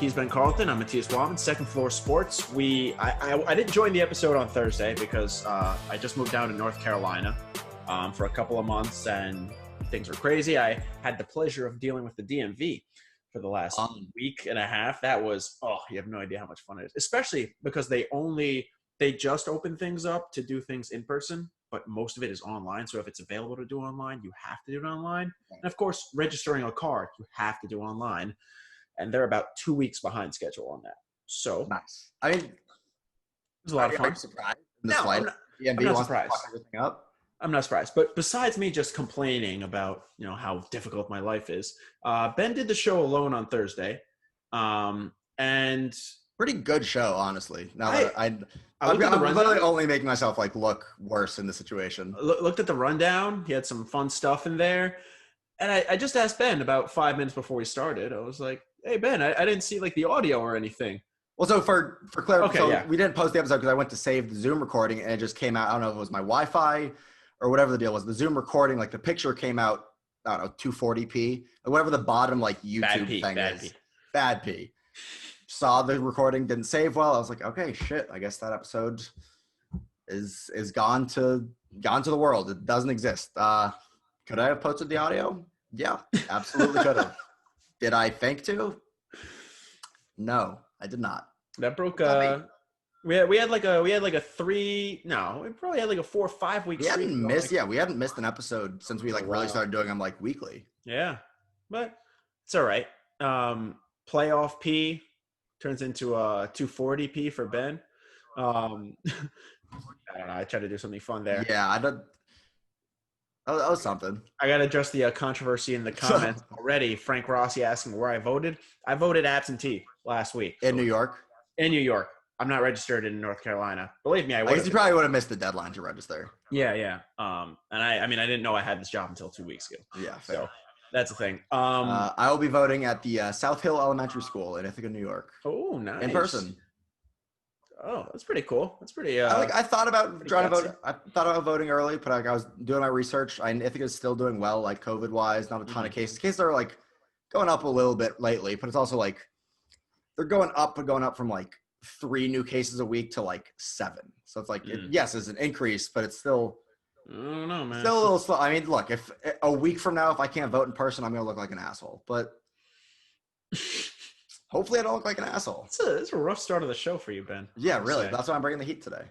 He's Ben Carlton. I'm Matias, Second Floor Sports. I didn't join the episode on Thursday because I just moved down to North Carolina for a couple of months and things were crazy. I had the pleasure of dealing with the DMV for the last week and a half. That was, you have no idea how much fun it is, especially because they just opened things up to do things in person, but most of it is online. So if it's available to do online, you have to do it online. And of course, registering a car, you have to do online. And they're about 2 weeks behind schedule on that. So nice. I mean, it was a lot of fun. I'm surprised. I'm not surprised. Everything up. I'm not surprised. But besides me just complaining about, how difficult my life is, Ben did the show alone on Thursday. And pretty good show, honestly. Now I'm literally only making myself look worse in the situation. Looked at the rundown. He had some fun stuff in there. And I just asked Ben about 5 minutes before we started. I was like, hey, Ben, I didn't see the audio or anything. Well, so for clarity, okay, we didn't post the episode because I went to save the Zoom recording and it just came out. I don't know if it was my Wi-Fi or whatever the deal was. The Zoom recording, the picture came out, I don't know, 240p, or whatever the bottom YouTube thing is. Bad P. Saw the recording, didn't save well. I was like, okay, shit. I guess that episode is gone to the world. It doesn't exist. Could I have posted the audio? Yeah, absolutely could have. Did I think to? No, I did not. That broke. We had a 4 or 5 week. We hadn't missed. We hadn't missed an episode since we really started doing them weekly. Yeah, but it's all right. Playoff P turns into a 240p for Ben. I don't know. I tried to do something fun there. Yeah, I don't. That was something. I got to address the controversy in the comments already. Frank Rossi asking where I voted. I voted absentee last week. In New York? In New York. I'm not registered in North Carolina. Believe me, I would. I guess you probably would have missed the deadline to register. Yeah. And I didn't know I had this job until 2 weeks ago. Yeah, fair. So that's the thing. I will be voting at the South Hill Elementary School in Ithaca, New York. Oh, nice. In person. Oh, that's pretty cool. That's pretty. I thought about trying to vote. I thought about voting early, but I was doing my research. Ithaca's still doing well, COVID wise. Not a ton of cases. Cases are going up a little bit lately, but it's also they're going up, but going up from 3 new cases a week to 7. So it's yes, it's an increase, but it's still. I don't know, man. Still a little slow. I mean, look, if a week from now, if I can't vote in person, I'm gonna look like an asshole. But. Hopefully I don't look like an asshole. It's a rough start of the show for you, Ben. Yeah, really. That's why I'm bringing the heat today.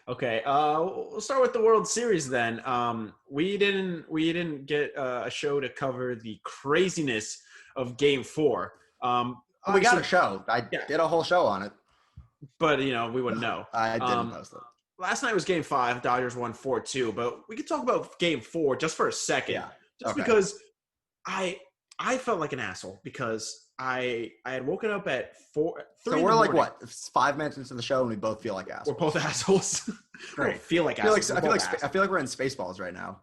Okay. We'll start with the World Series then. We didn't get a show to cover the craziness of Game 4. We got a show. I did a whole show on it. But, we wouldn't know. I didn't post it. Last night was Game 5. Dodgers won 4-2. But we could talk about Game 4 just for a second. Yeah. Because I felt like an asshole because I had woken up at 3 So we're 5 minutes into the show and we both feel like assholes. We're both assholes. Great. I don't feel like assholes. I feel like we're in Spaceballs right now.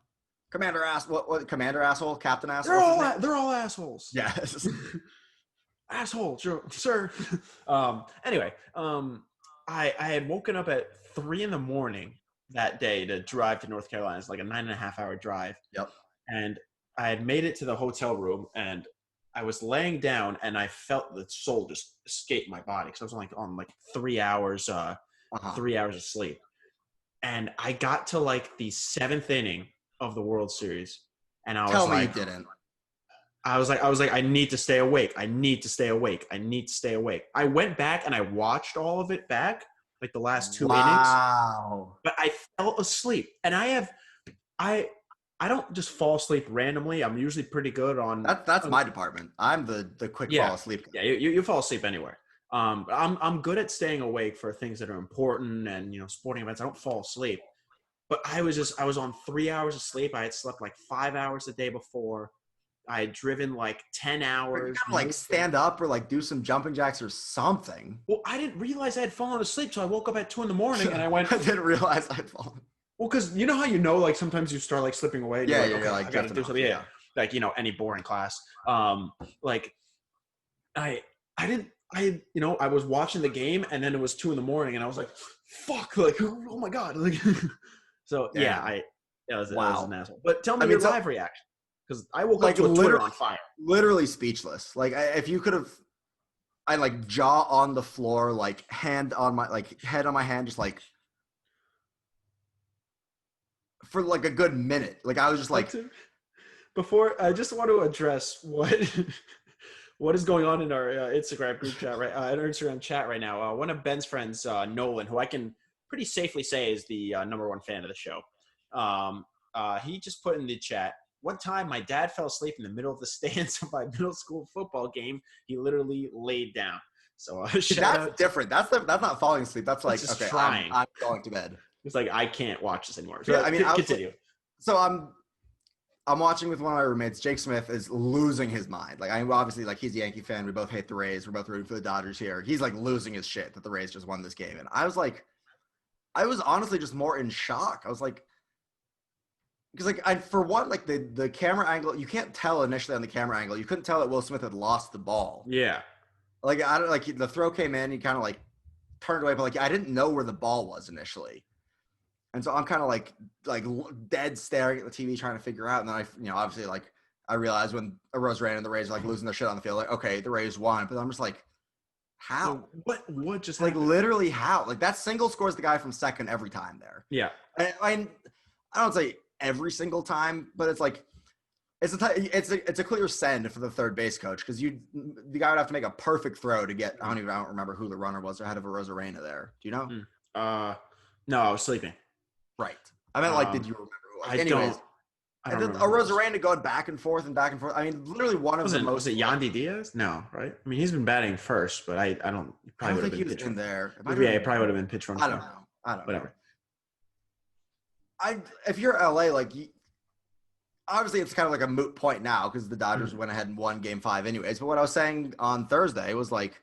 Commander ass. What? Commander asshole. Captain asshole. They're all assholes. Yes. Asshole, sir. Anyway, I had woken up at 3 a.m. that day to drive to North Carolina. It's a 9.5 hour drive. Yep. And I had made it to the hotel room and I was laying down and I felt the soul just escape my body because I was on 3 hours, 3 hours of sleep. And I got to the 7th inning of the World Series, and I was Tell me you didn't. I was like, I need to stay awake. I need to stay awake. I went back and I watched all of it back, the last 2 innings. Wow. But I fell asleep, and I don't just fall asleep randomly. I'm usually pretty good on. That's my department. I'm the quick fall asleep guy. Yeah, you fall asleep anywhere. I'm good at staying awake for things that are important and sporting events. I don't fall asleep, but I was on 3 hours of sleep. I had slept 5 hours the day before. I had driven 10 hours. You gotta stand up or do some jumping jacks or something. Well, I didn't realize I had fallen asleep, so I woke up at 2 a.m. and I went. I didn't realize I had fallen. Well, because how sometimes you start slipping away. Yeah, I gotta do something. Yeah, any boring class. I was watching the game and then it was 2 a.m. and I was like, fuck, oh my god, so yeah, I was an asshole. But tell me your live reaction because I woke up to a Twitter on fire. Literally speechless. If you could have, I like jaw on the floor, like hand on my head on my hand, just like for like a good minute. Like I was just like, before I just want to address what what is going on in our Instagram group chat in our Instagram chat right now. One of Ben's friends, Nolan, who I can pretty safely say is the number one fan of the show. He just put in the chat, one time my dad fell asleep in the middle of the stands of my middle school football game. He literally laid down. So that's different. That's not falling asleep. That's like, just okay, trying. I'm going to bed. It's like, I can't watch this anymore. So yeah, I mean, continue. So I'm watching with one of my roommates. Jake Smith is losing his mind. Like, I'm obviously, like, he's a Yankee fan. We both hate the Rays. We're both rooting for the Dodgers here. He's like losing his shit that the Rays just won this game. And I was honestly just more in shock. I was like, because like for one, like the camera angle, you can't tell initially on the camera angle. You couldn't tell that Will Smith had lost the ball. Yeah. Like I don't like the throw came in, he kind of like turned away, but like I didn't know where the ball was initially. And so I'm kind of like dead staring at the TV trying to figure out. And then obviously like I realized when Arozarena and the Rays are like losing their shit on the field, like, okay, the Rays won. But I'm just like, how? What just like happened? Literally how? Like that single scores the guy from second every time there. Yeah. I don't say every single time, but it's like it's a clear send for the third base coach because the guy would have to make a perfect throw to get. I don't remember who the runner was ahead of Arozarena there. Do you know? No, I was sleeping. Right. I meant like, did you remember? I don't remember. Arozarena going back and forth. I mean, literally one of the most. Was it Yandy Diaz? No, right? I mean, he's been batting first, but I don't. I don't think he was in there. Yeah, he probably would have been pitch runner. I don't know. Whatever. If you're LA, like, obviously it's kind of like a moot point now because the Dodgers went ahead and won Game 5 anyways. But what I was saying on Thursday was like,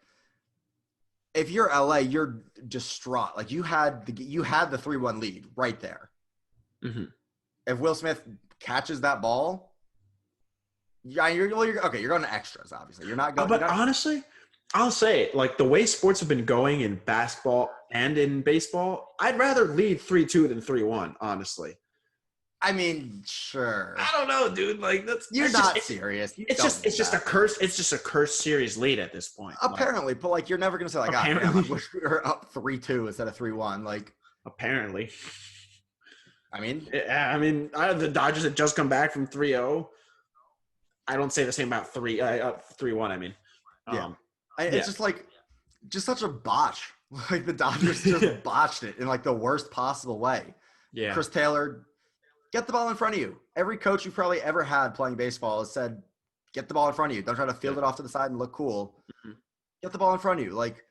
if you're LA, you're distraught. Like you had the 3-1 lead right there. Mm-hmm. If Will Smith catches that ball, you're going to extras. Obviously, you're not going. But honestly, I'll say like the way sports have been going in basketball and in baseball, I'd rather lead 3-2 than 3-1. Honestly. I mean, sure. I don't know, dude. Like you're not serious. It's just a curse. It's just a cursed series lead at this point. Apparently, but like you're never gonna say like, I wish we were up 3-2 instead of 3-1. Like apparently. I mean, the Dodgers had just come back from 3-0. I don't say the same about 3-1. I mean, it's just such a botch. Like the Dodgers just botched it in like the worst possible way. Yeah, Chris Taylor. Get the ball in front of you. Every coach you've probably ever had playing baseball has said, get the ball in front of you. Don't try to field it off to the side and look cool. Mm-hmm. Get the ball in front of you. Like,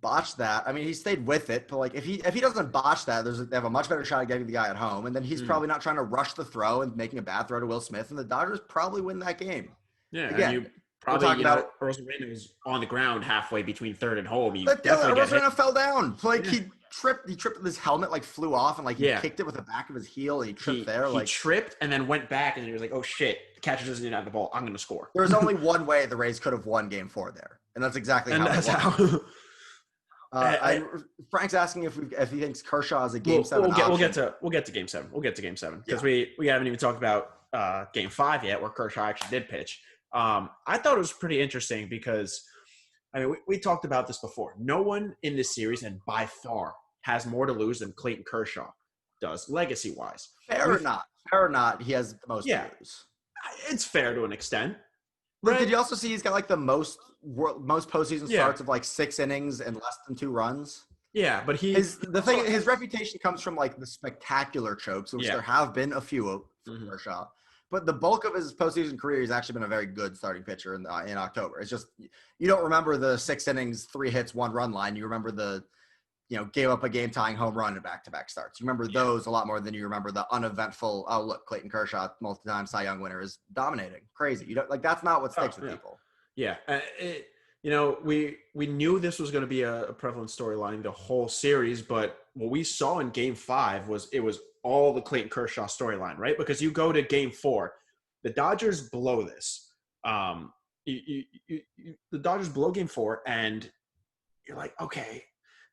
botch that. I mean, he stayed with it, but like if he doesn't botch that, they have a much better shot at getting the guy at home. And then he's probably not trying to rush the throw and making a bad throw to Will Smith. And the Dodgers probably win that game. Yeah. Again, and you probably, Arozarena was on the ground halfway between third and home. Arozarena fell down. Like he tripped with his helmet, like flew off and like he kicked it with the back of his heel and he tripped there. He tripped and then went back and he was like, oh shit, the catcher doesn't have the ball. I'm going to score. There was only one way the Rays could have won Game 4 there. And that's exactly how Frank's asking if he thinks Kershaw is a Game 7 option. We'll get to Game 7. We'll get to Game 7 because we haven't even talked about Game 5 yet where Kershaw actually did pitch. I thought it was pretty interesting because I mean, we talked about this before. No one in this series, and by far, has more to lose than Clayton Kershaw does, legacy-wise. Fair or not, he has the most to lose. It's fair to an extent. But did you also see he's got like the most postseason starts of like 6 innings and less than 2 runs? Yeah, but his reputation comes from like the spectacular chokes, which there have been a few for Kershaw. But the bulk of his postseason career, he's actually been a very good starting pitcher in October. It's just you don't remember the 6 innings, 3 hits, 1 run line. You remember the, gave up a game-tying home run in back-to-back starts. You remember those a lot more than you remember the uneventful. Oh, look, Clayton Kershaw, multi-time Cy Young winner, is dominating, crazy. You don't that's not what sticks with people. Yeah, we knew this was going to be a prevalent storyline the whole series, but what we saw in Game 5 was all the Clayton Kershaw storyline, right? Because you go to Game 4, the Dodgers blow this. The Dodgers blow Game 4, and you're like, okay,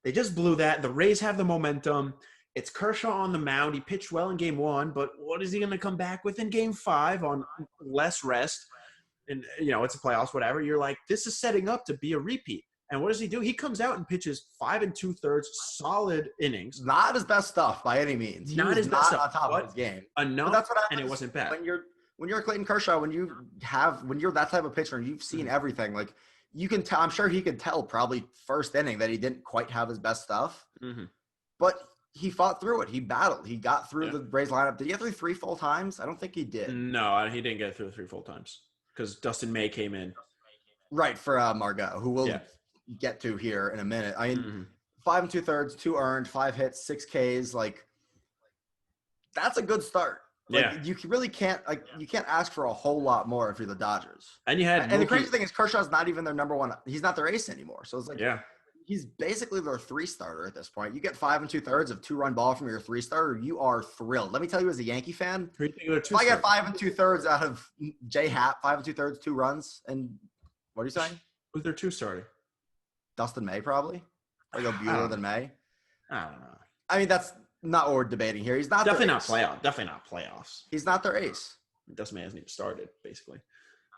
they just blew that. The Rays have the momentum. It's Kershaw on the mound. He pitched well in Game 1, but what is he going to come back with in Game 5 on less rest? and it's a playoffs, whatever. You're like, this is setting up to be a repeat. And what does he do? He comes out and pitches 5 2/3 solid innings. Not his best stuff by any means. He was not on top of his game. Enough, but that's what happens, and it wasn't bad. When you're Clayton Kershaw, when you're that type of pitcher and you've seen everything, like you can tell. I'm sure he could tell probably first inning that he didn't quite have his best stuff. Mm-hmm. But he fought through it. He battled. He got through the Braves lineup. Did he get through 3 full times? I don't think he did. No, he didn't get through 3 full times because Dustin May came in. Right, for Margot, who we'll get to here in a minute. I mean, 5 2/3, 2 earned, 5 hits, 6 Ks. Like, that's a good start. Like, you really can't you can't ask for a whole lot more if you're the Dodgers. And you had the crazy thing is Kershaw's not even their number one. He's not their ace anymore. So it's like he's basically their 3-starter at this point. You get 5 2/3 of 2-run ball from your 3-starter, you are thrilled. Let me tell you, as a Yankee fan, if I get 5 2/3 out of J Happ, 5 2/3, 2 runs, and what are you saying? Who's their 2-starter? Dustin May, probably. Or go Buehler than May. I don't know. I mean, that's not what we're debating here. He's not definitely not playoff. Definitely not playoffs. He's not their ace. Dustin May hasn't even started, basically.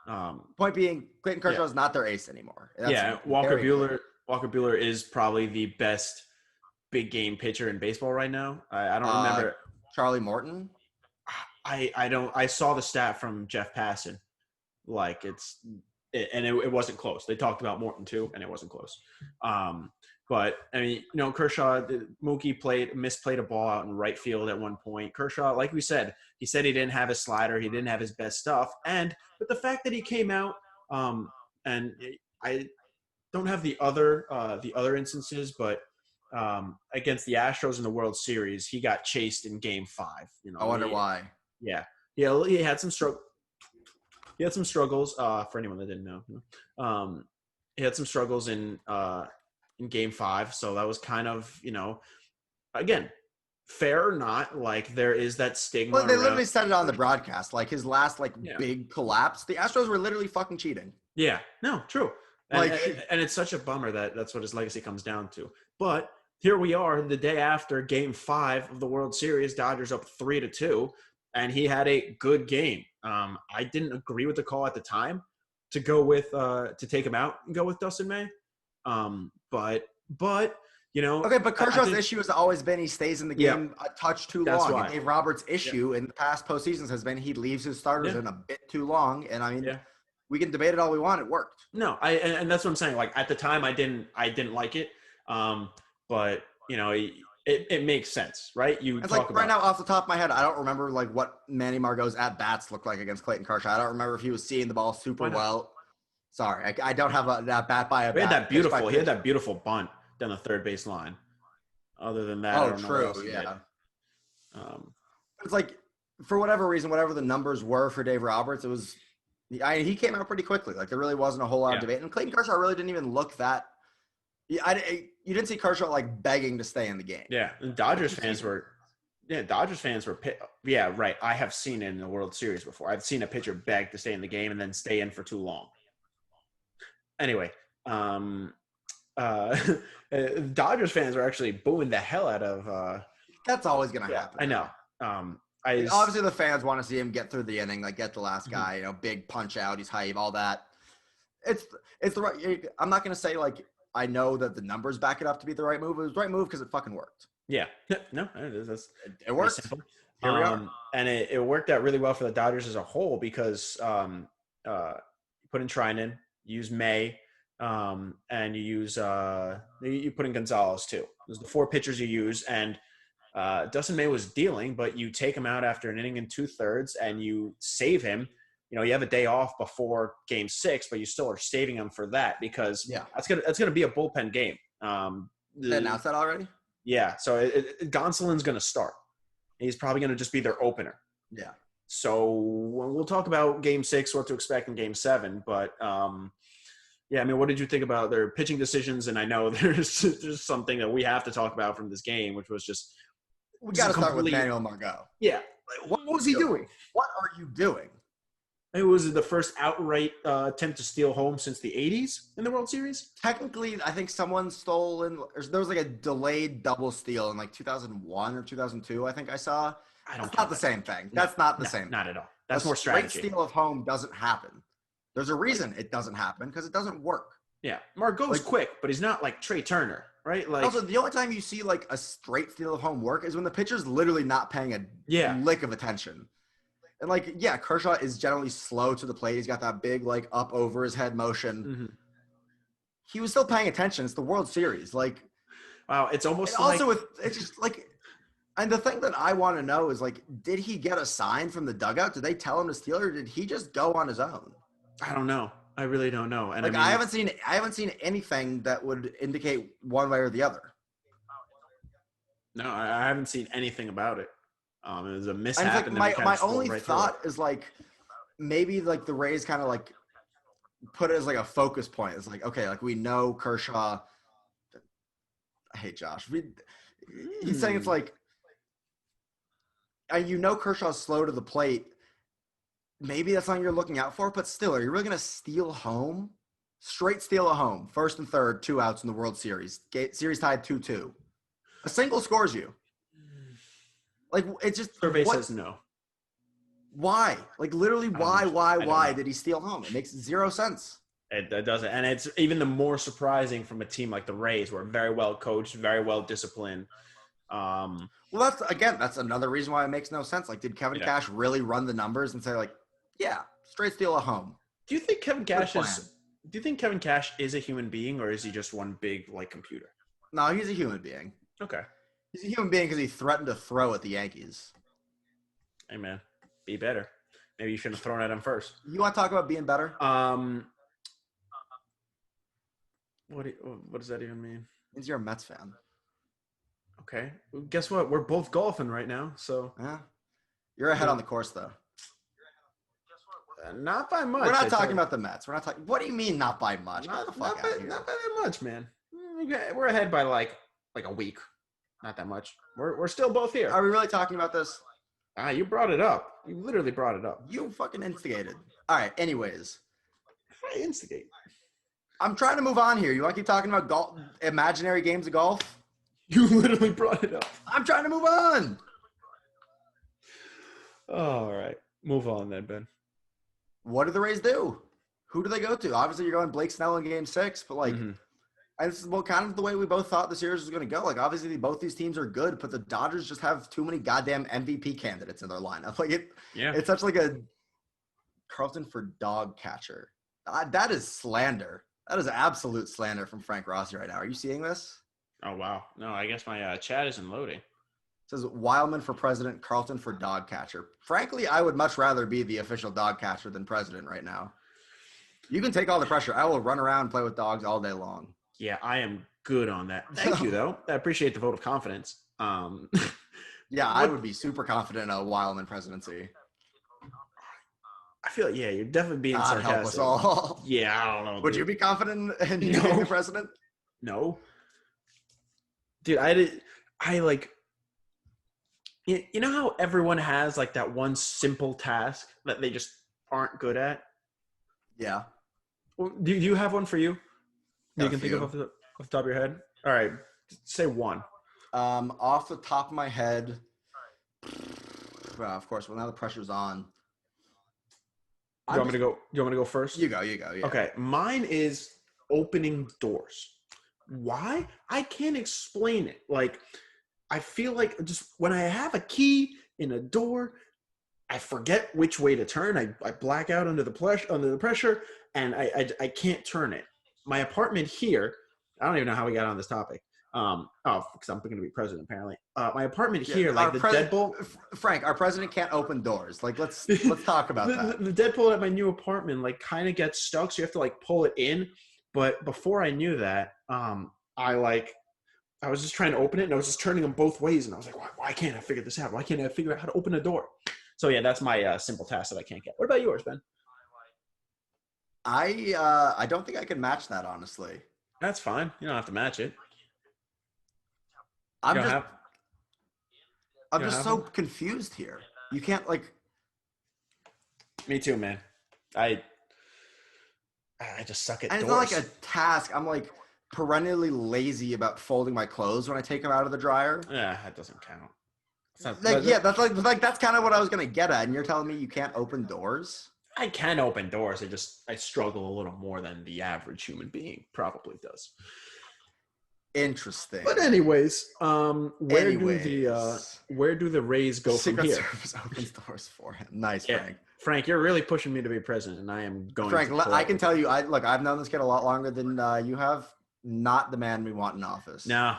Point being, Clayton Kershaw is not their ace anymore. That's Walker Buehler is probably the best big game pitcher in baseball right now. I don't remember. Charlie Morton. I saw the stat from Jeff Passan. Like it wasn't close. They talked about Morton too, and it wasn't close. But I mean, Kershaw, Mookie misplayed a ball out in right field at one point. Kershaw, like we said, he said he didn't have his slider, he didn't have his best stuff, but the fact that he came out, and I don't have the other instances, but against the Astros in the World Series, he got chased in Game 5. I wonder why. Yeah, he had some struggle. He had some struggles. For anyone that didn't know, he had some struggles in Game 5. So that was kind of, again, fair or not, like there is that stigma. Well, they literally said it on the broadcast, like his last big collapse. The Astros were literally fucking cheating. Yeah, no, true. And it's such a bummer that that's what his legacy comes down to. But here we are the day after Game 5 of the World Series, Dodgers up 3-2, and he had a good game. I didn't agree with the call at the time to go with to take him out and go with Dustin May. But okay, but Kershaw's issue has always been he stays in the game a touch too long. And Dave Roberts' issue in the past postseasons has been he leaves his starters in a bit too long. And I mean, we can debate it all we want. It worked. No, and that's what I'm saying. Like at the time, I didn't like it. But it makes sense, right? Right now, off the top of my head, I don't remember like what Manny Margot's at bats looked like against Clayton Kershaw. I don't remember if he was seeing the ball super well. Sorry, I don't have that bat by a bat. He had that beautiful bunt down the third base line. Other than that, I don't know what else he did. It's like for whatever reason, whatever the numbers were for Dave Roberts, it was. He came out pretty quickly. Like there really wasn't a whole lot of debate, and Clayton Kershaw really didn't even look that. You didn't see Kershaw like begging to stay in the game. Yeah, and Dodgers fans were. Yeah, right. I have seen it in the World Series before. I've seen a pitcher beg to stay in the game and then stay in for too long. Anyway, Dodgers fans are actually booing the hell out of. That's always going to happen. I know. Obviously, the fans want to see him get through the inning, like get the last guy, big punch out, he's hype, all that. It's the right. I'm not going to say like I know that the numbers back it up to be the right move. It was the right move because it fucking worked. Yeah, no, it is. It worked. Here we are. And it worked out really well for the Dodgers as a whole because you put in Trinan, use May, and you use you put in Gonzalez too. Those are the 4 pitchers you use, and Dustin May was dealing, but you take him out after an inning and 2/3, and you save him. You have a day off before Game 6, but you still are saving him for that because that's gonna be a bullpen game. They announced that already? Yeah, so Gonsolin's gonna start. He's probably gonna just be their opener. Yeah. So we'll talk about Game 6, what to expect in Game 7, but yeah, I mean, what did you think about their pitching decisions? And I know there's something that we have to talk about from this game, which was just we got to start with Manuel Margot. Yeah, what was he doing? What are you doing? It was the first outright attempt to steal home since the 80s in the World Series. Technically, I think someone stole there was like a delayed double steal in like 2001 or 2002. I think I saw. That's not the same thing. That's not the same. Not at all. That's more strategy. Straight steal of home doesn't happen. There's a reason it doesn't happen because it doesn't work. Yeah, Margot's quick, but he's not like Trey Turner, right? Like also, the only time you see like a straight steal of home work is when the pitcher's literally not paying a lick of attention. And like, yeah, Kershaw is generally slow to the plate. He's got that big like up over his head motion. Mm-hmm. He was still paying attention. It's the World Series. Like, wow, it's almost like, also it's just like, and the thing that I want to know is like, did he get a sign from the dugout? Did they tell him to steal, or did he just go on his own? I don't know. I really don't know. And like, I haven't seen anything that would indicate one way or the other. No, I haven't seen anything about it. It was a mishap. Like, my only thought is like, maybe like the Rays kind of like put it as like a focus point. It's like, okay, like we know Kershaw. I hate Josh. He's saying it's like, and you know Kershaw's slow to the plate. Maybe that's something you're looking out for, but still, are you really going to steal home? Straight steal a home. First and third, 2 outs in the World Series. Series tied 2-2. A single scores you. Like, it's just... Survey says no. Why? Like, literally, why did he steal home? It makes 0 sense. It doesn't. And it's even the more surprising from a team like the Rays, who are very well coached, very well disciplined. Well, that's another reason why it makes no sense. Like, did Kevin Cash really run the numbers and say, like, yeah, straight steal a home? Do you think Kevin Cash is a human being, or is he just one big like computer? No, he's a human being. Okay. He's a human being because he threatened to throw at the Yankees. Hey man, be better. Maybe you shouldn't have thrown at him first. You want to talk about being better? What does that even mean? It means you're a Mets fan. Okay. Well, guess what? We're both golfing right now, so. Yeah. You're ahead on the course, though. Not by much. We're not talking about the Mets. We're not talking. What do you mean, not by much? Not by that much, man. We're ahead by like a week. Not that much. We're still both here. Are we really talking about this? You brought it up. You literally brought it up. You fucking instigated. All right. Anyways. I instigate. I'm trying to move on here. You want to keep talking about golf, imaginary games of golf? You literally brought it up. I'm trying to move on. All right. Move on then, Ben. What do the Rays do? Who do they go to? Obviously, you're going Blake Snell in Game 6, but like, and this is kind of the way we both thought the series was going to go. Like, obviously, both these teams are good, but the Dodgers just have too many goddamn MVP candidates in their lineup. Like, it's such like a Carlton for dog catcher. That is slander. That is absolute slander from Frank Rossi right now. Are you seeing this? Oh, wow. No, I guess my chat isn't loading. It says Wildman for president, Carlton for dog catcher. Frankly, I would much rather be the official dog catcher than president right now. You can take all the pressure. I will run around and play with dogs all day long. Yeah, I am good on that. Thank you, though. I appreciate the vote of confidence. Yeah, I would be super confident in a Wildman presidency. I feel like, you're definitely being sarcastic. Help us all. Yeah, I don't know. Would you be confident in being the president? No. Dude, I like, you know how everyone has like that one simple task that they just aren't good at? Yeah. Well, do you have one for you? You can think of off the top of your head? All right. Say one. Off the top of my head, well, of course, well, now the pressure's on. Do you want me to go first? You go. Yeah. Okay. Mine is opening doors. Why? I can't explain it. Like, I feel like just when I have a key in a door, I forget which way to turn. I black out under the pressure, and I can't turn it. My apartment here, I don't even know how we got on this topic. Because I'm going to be president apparently. My apartment here, like the deadbolt. Frank, our president can't open doors. Like, let's talk about that. The deadbolt at my new apartment like kind of gets stuck, so you have to like pull it in. But before I knew that, I was just trying to open it, and I was just turning them both ways, and I was like, why can't I figure this out? Why can't I figure out how to open a door? So yeah, that's my simple task that I can't get. What about yours, Ben? I don't think I can match that, honestly. That's fine. You don't have to match it. I'm just so confused here. You can't like. Me too, man. I just suck at doors. It's not like a task. I'm like perennially lazy about folding my clothes when I take them out of the dryer. Yeah, that doesn't count. That's kind of what I was gonna get at, and you're telling me you can't open doors. I can open doors. I struggle a little more than the average human being probably does. Interesting. But anyways, where do the Rays go from here? Secret Service opens doors for him. Nice, Yeah. Frank. Frank, you're really pushing me to be president, and I am going. Frank, I can tell you, I've known this kid a lot longer than you have. Not the man we want in office. No.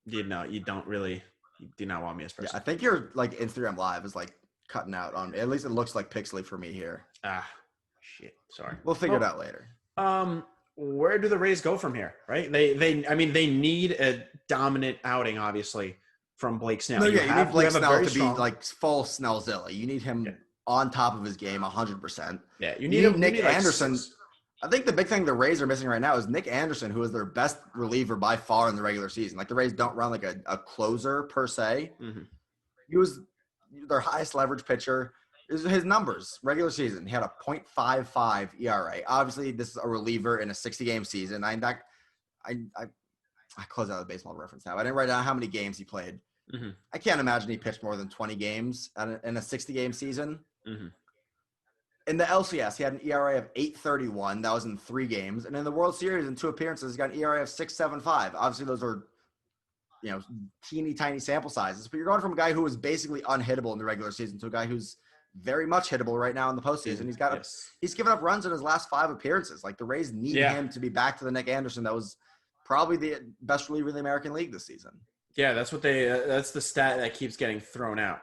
You don't really. You do not want me as president. Yeah, I think your like Instagram Live is like cutting out on me. At least it looks like pixely for me here. Shit. Sorry. We'll figure it out later. Where do the Rays go from here? Right? They need a dominant outing, obviously, from Blake Snell. No, you need Blake Snell to be like full Snellzilla. You need him on top of his game 100%. Yeah, you need Nick Anderson. I think the big thing the Rays are missing right now is Nick Anderson, who is their best reliever by far in the regular season. Like the Rays don't run like a closer per se. Mm-hmm. He was their highest leverage pitcher. His numbers, regular season, he had a .55 ERA. Obviously, this is a reliever in a 60-game season. I close out the baseball reference now. I didn't write down how many games he played. Mm-hmm. I can't imagine he pitched more than 20 games in a 60-game season. Mm-hmm. In the LCS, he had an ERA of 8.31. That was in 3 games. And in the World Series, in 2 appearances, he got an ERA of 6.75. Obviously, those are, teeny tiny sample sizes. But you're going from a guy who was basically unhittable in the regular season to a guy who's very much hittable right now in the postseason. He's given up runs in his last 5 appearances. Like the Rays need him to be back to the Nick Anderson that was probably the best reliever in the American League this season. Yeah, that's what that's the stat that keeps getting thrown out.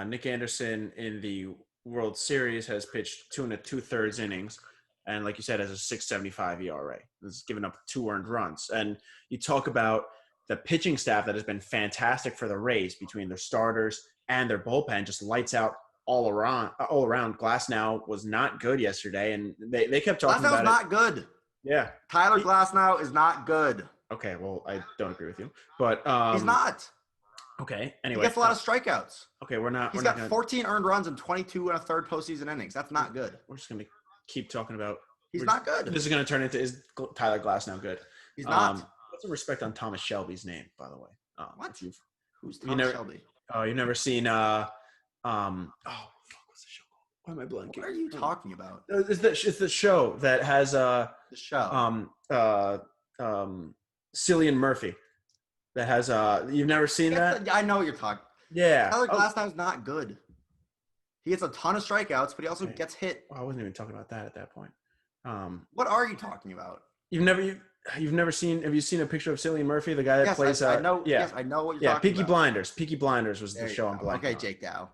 Nick Anderson in the World Series has pitched 2 2/3 innings, and like you said, has a 6.75 ERA. He's given up 2 earned runs. And you talk about the pitching staff that has been fantastic for the Rays between their starters and their bullpen, just lights out all around. Glasnow was not good yesterday, and they kept talking about it. Glasnow's not good. Yeah, Tyler Glasnow is not good. Okay, well, I don't agree with you, but he's not. Okay, anyway, he gets a lot of strikeouts. Okay, we're not. He's got 14 earned runs and 22 1/3 postseason innings. That's not good. We're just gonna keep talking about. He's not good. This is gonna turn into is Tyler Glasnow good? He's not. Put some respect on Thomas Shelby's name, by the way. What? Who's Thomas Shelby? Oh, you've never seen what's the show called? Why am I blanking? What are you talking about? It's the show that has the show. Cillian Murphy. That has you've never seen that? I know what you're talking. Yeah. Tyler Glasnow's not good. He gets a ton of strikeouts, but he also gets hit. Well, I wasn't even talking about that at that point. What are you talking about? You've never seen? Have you seen a picture of Cillian Murphy, the guy that plays? I know. Yeah. Yes, I know what you're talking about. Peaky Blinders. Peaky Blinders was the show I'm blanking. Okay, Jake Dow.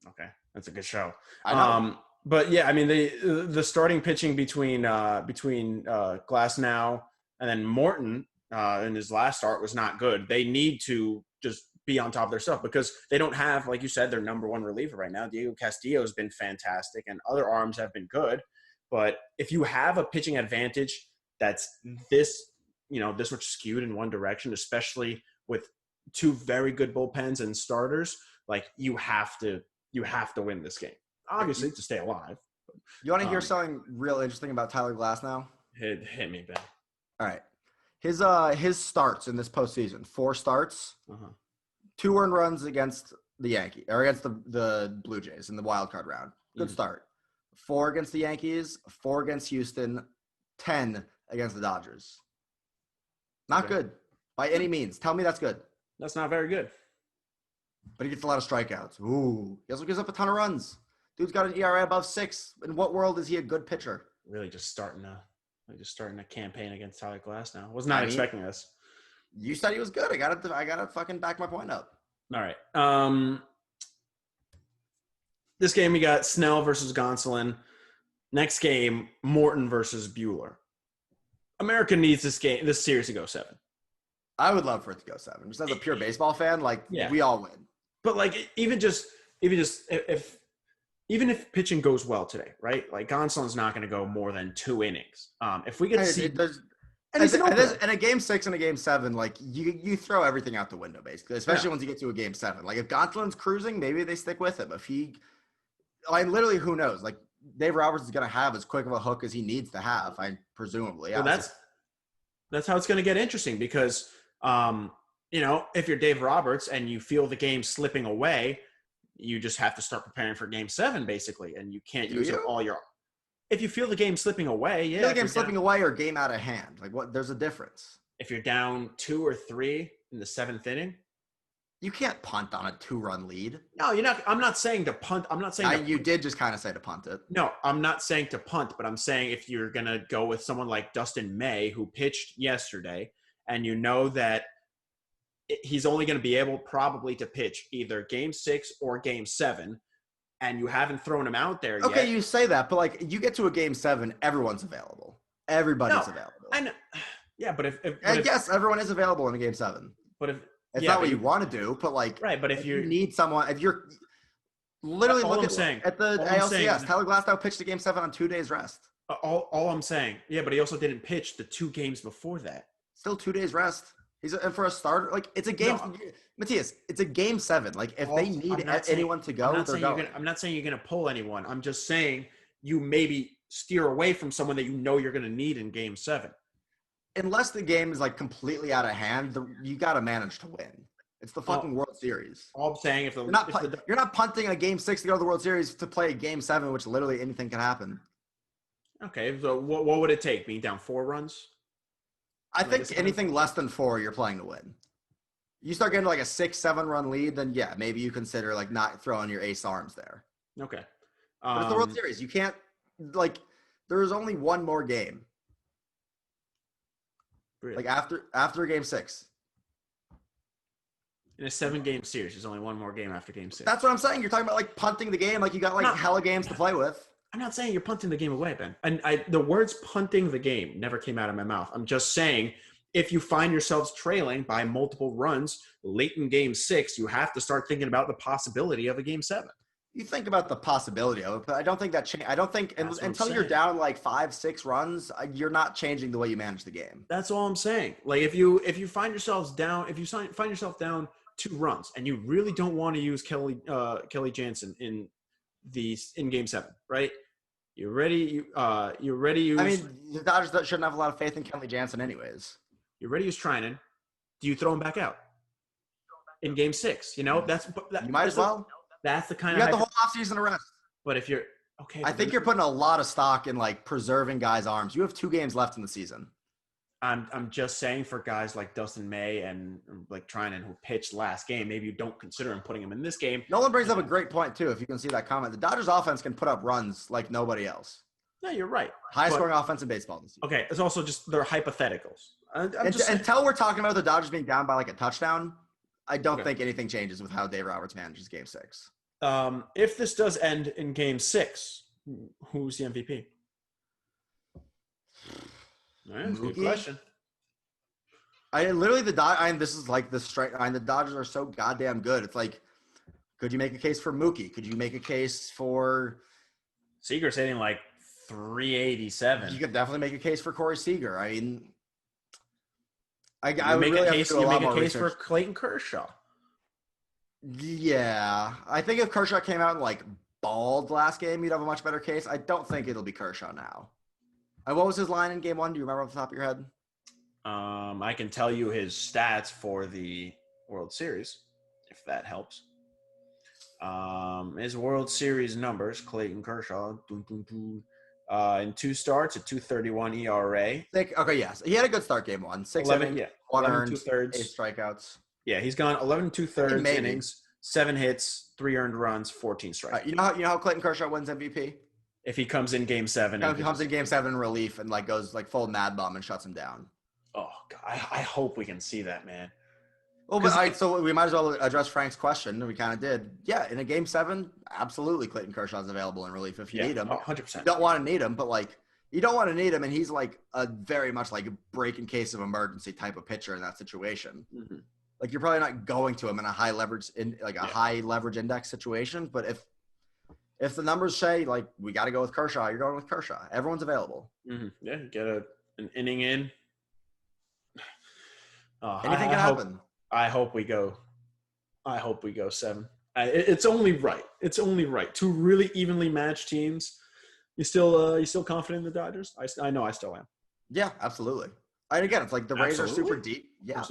Okay, that's a good show. I know. But yeah, I mean the starting pitching between Glasnow and then Morton in his last start was not good. They need to just be on top of their stuff because they don't have, like you said, their number 1 reliever right now. Diego Castillo has been fantastic and other arms have been good. But if you have a pitching advantage that's this much skewed in one direction, especially with 2 very good bullpens and starters, like you have to win this game. Obviously to stay alive. You want to hear something real interesting about Tyler Glasnow? Hit me, Ben. All right. His starts in this postseason, 4 starts, 2 earned runs against the Yankees or against the Blue Jays in the wild card round. Good start. 4 against the Yankees, 4 against Houston, 10 against the Dodgers. Not good by any means. Tell me that's good. That's not very good. But he gets a lot of strikeouts. Ooh. He also gives up a ton of runs. Dude's got an ERA above 6. In what world is he a good pitcher? Really just starting a campaign against Tyler Glasnow. Was not expecting this. You said he was good. I gotta fucking back my point up. All right. This game we got Snell versus Gonsolin. Next game, Morton versus Buehler. America needs this series to go 7. I would love for it to go 7. Just as a pure baseball fan, we all win. But even if pitching goes well today, right? Like Gonsolin's not going to go more than 2 innings. If we get to see, and a game 6 and a game 7, like you throw everything out the window basically, especially once you get to a game 7. Like if Gonsolin's cruising, maybe they stick with him. If literally, who knows? Like Dave Roberts is going to have as quick of a hook as he needs to have, presumably. Well, that's how it's going to get interesting because if you're Dave Roberts and you feel the game slipping away, you just have to start preparing for Game 7, basically, and you can't use all your. If you feel the game slipping away, yeah. Feel the game slipping away or game out of hand. Like what? There's a difference. If you're down 2 or 3 in the 7th inning, you can't punt on a 2-run lead. No, you're not. I'm not saying to punt. I'm not saying you did just kind of say to punt it. No, I'm not saying to punt, but I'm saying if you're gonna go with someone like Dustin May, who pitched yesterday, and you know that he's only going to be able probably to pitch either Game 6 or Game 7. And you haven't thrown him out there yet. Okay, you say that, but like you get to a Game 7, everyone's available. Everybody's available. I know. Yeah, but if yes, everyone is available in a Game 7. But if it's not what you want to do, but like right. But if you need someone, if you're literally looking at the ALCS, Tyler Glasnow pitched a Game 7 on 2 days rest. All I'm saying, yeah, but he also didn't pitch the 2 games before that. Still 2 days rest. And for a starter, like it's a game. No, Matias, it's a Game 7. Like if they need anyone to go, they're going. I'm not saying you're going to pull anyone. I'm just saying you maybe steer away from someone that you know you're going to need in Game 7. Unless the game is like completely out of hand, you got to manage to win. It's the fucking World Series. All I'm saying, you're not punting a Game 6 to go to the World Series to play a Game 7, which literally anything can happen. Okay, so what would it take? Being down 4 runs? I think anything less than 4, you're playing to win. You start getting like a 6-7 run lead, then yeah, maybe you consider like not throwing your ace arms there. Okay. But it's the World Series. You can't like. There is only one more game. Really? Like after Game 6. In a 7-game series, there's only one more game after Game 6. That's what I'm saying. You're talking about like punting the game, like you got like hella games to play with. I'm not saying you're punting the game away, Ben. And the words punting the game never came out of my mouth. I'm just saying if you find yourselves trailing by multiple runs late in Game 6, you have to start thinking about the possibility of a Game 7. You think about the possibility of it, but I don't think that I don't think until you're down like 5-6 runs, you're not changing the way you manage the game. That's all I'm saying. Like if you find yourself down 2 runs and you really don't want to use Kelly Jansen in Game 7, right? You're ready. You're ready. Use, I mean, the Dodgers shouldn't have a lot of faith in Kelly Jansen, anyways. You're ready. Use Trinan. Do you throw him back out in Game 6? You know you might as well. That's the kind you got the whole offseason to rest. But if you're okay, I think you're putting a lot of stock in like preserving guys' arms. You have 2 games left in the season. I'm just saying for guys like Dustin May and like Trinan who pitched last game, maybe you don't consider him putting him in this game. Nolan brings up a great point too. If you can see that comment, the Dodgers offense can put up runs like nobody else. No, you're right. Highest scoring offense in baseball this year. Okay, it's also just they're hypotheticals. Until we're talking about the Dodgers being down by like a touchdown, I don't think anything changes with how Dave Roberts manages Game 6. If this does end in Game 6, who's the MVP? That's a good question. This is like the strength. The Dodgers are so goddamn good. It's like, could you make a case for Mookie? Could you make a case for Seager's hitting like 387? You could definitely make a case for Corey Seager. I mean, I would make a case. You make a case for Clayton Kershaw. Yeah, I think if Kershaw came out and like balled last game, you'd have a much better case. I don't think it'll be Kershaw now. What was his line in Game 1? Do you remember off the top of your head? I can tell you his stats for the World Series, if that helps. His World Series numbers, Clayton Kershaw, in 2 starts, a 2.31 ERA. Okay, yes. He had a good start Game 1. 6 innings, 1 earned, 2/3, 8 strikeouts. Yeah, he's gone 11 2/3 innings, 7 hits, 3 earned runs, 14 strikeouts. You know how Clayton Kershaw wins MVP? If he comes in Game 7. If he comes in Game 7 in relief and like goes like full Mad Bum and shuts him down. Oh, God, I hope we can see that, man. Well, but so we might as well address Frank's question. We kind of did. Yeah, in a Game 7, absolutely Clayton Kershaw's available in relief if you need him. 100%. You don't want to need him, but like you don't want to need him, and he's like a very much like a break in case of emergency type of pitcher in that situation. Mm-hmm. Like you're probably not going to him in a high leverage high leverage index situation, but if the numbers say like we got to go with Kershaw, you're going with Kershaw. Everyone's available. Mm-hmm. Yeah, get an inning in. Anything can happen. I hope we go 7. It's only right. It's only right. 2 really evenly matched teams. You still confident in the Dodgers? I know I still am. Yeah, absolutely. And again, it's like the Rays are super deep. Yeah,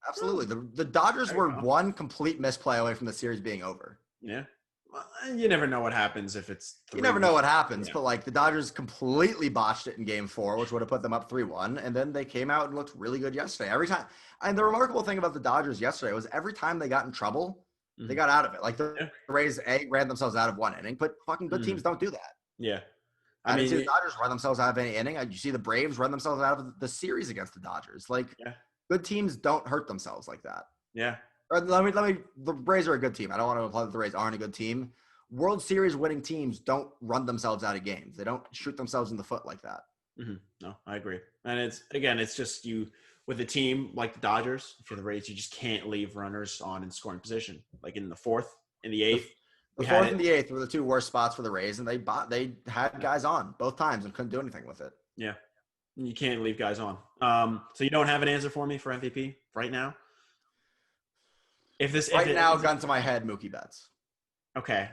absolutely. The Dodgers were one complete misplay away from the series being over. Yeah. You never know what happens if it's 3. You never know what happens, Yeah. but like the Dodgers completely botched it in Game 4, which would have put them up 3-1, and then they came out and looked really good yesterday. Every time, and the remarkable thing about the Dodgers yesterday was every time they got in trouble, they got out of it. Like the Rays ran themselves out of one inning, but fucking good teams don't do that. Yeah. I didn't see the Dodgers run themselves out of any inning. You see the Braves run themselves out of the series against the Dodgers. Like, good teams don't hurt themselves like that. Yeah. The Braves are a good team. I don't want to imply that the Rays aren't a good team. World Series winning teams don't run themselves out of games. They don't shoot themselves in the foot like that. No, I agree. And it's just you with a team like the Dodgers, if you're the Rays, you just can't leave runners on in scoring position. Like in the 4th, in the 8th. The 4th and the 8th were the 2 worst spots for the Rays, and they had guys on both times and couldn't do anything with it. Yeah. You can't leave guys on. So you don't have an answer for me for MVP right now? Gun to my head, Mookie Betts. Okay.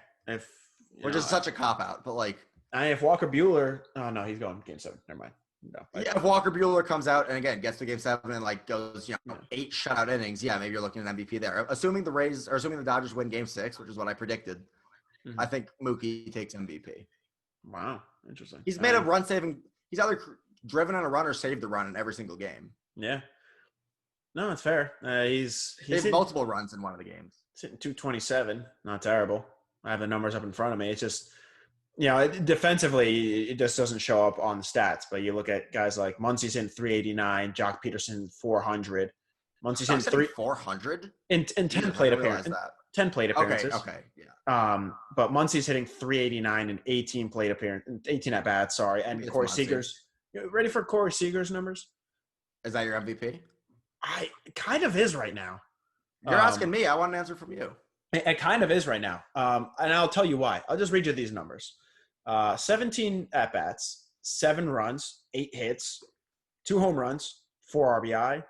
Which is such a cop-out, but like... if Walker Buehler... Oh, no, he's going Game 7. Never mind. No, if Walker Buehler comes out and, again, gets to Game 7 and, like, goes, 8 shutout innings, maybe you're looking at MVP there. Assuming the Dodgers win Game 6, which is what I predicted, I think Mookie takes MVP. Wow. Interesting. He's made a run-saving... He's either driven on a run or saved the run in every single game. Yeah. No, it's fair. He's hit multiple runs in one of the games. He's hitting 227. Not terrible. I have the numbers up in front of me. It's just, defensively, it just doesn't show up on the stats. But you look at guys like Muncy's in 389, Jock Peterson 400. Muncy's in 400 in 10 plate appearances. 10 plate appearances. Okay, yeah. But Muncy's hitting 389 and 18 plate appearances, 18 at bats. Sorry, and Corey Seager's. You ready for Corey Seager's numbers? Is that your MVP? I kind of is right now. You're asking me. I want an answer from you. It kind of is right now. And I'll tell you why. I'll just read you these numbers. 17 at-bats, 7 runs, 8 hits, 2 home runs, 4 RBI,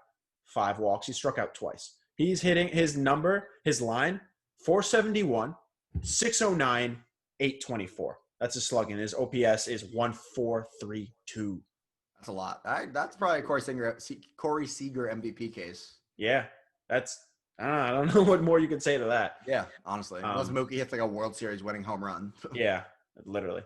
5 walks. He struck out twice. He's hitting his line, 471, 609, 824. That's his slugging. His OPS is 1432. That's a lot. That's probably a Corey Seager MVP case. Yeah, I don't know what more you could say to that. Yeah, honestly. Unless Mookie hits like a World Series winning home run. Yeah, literally.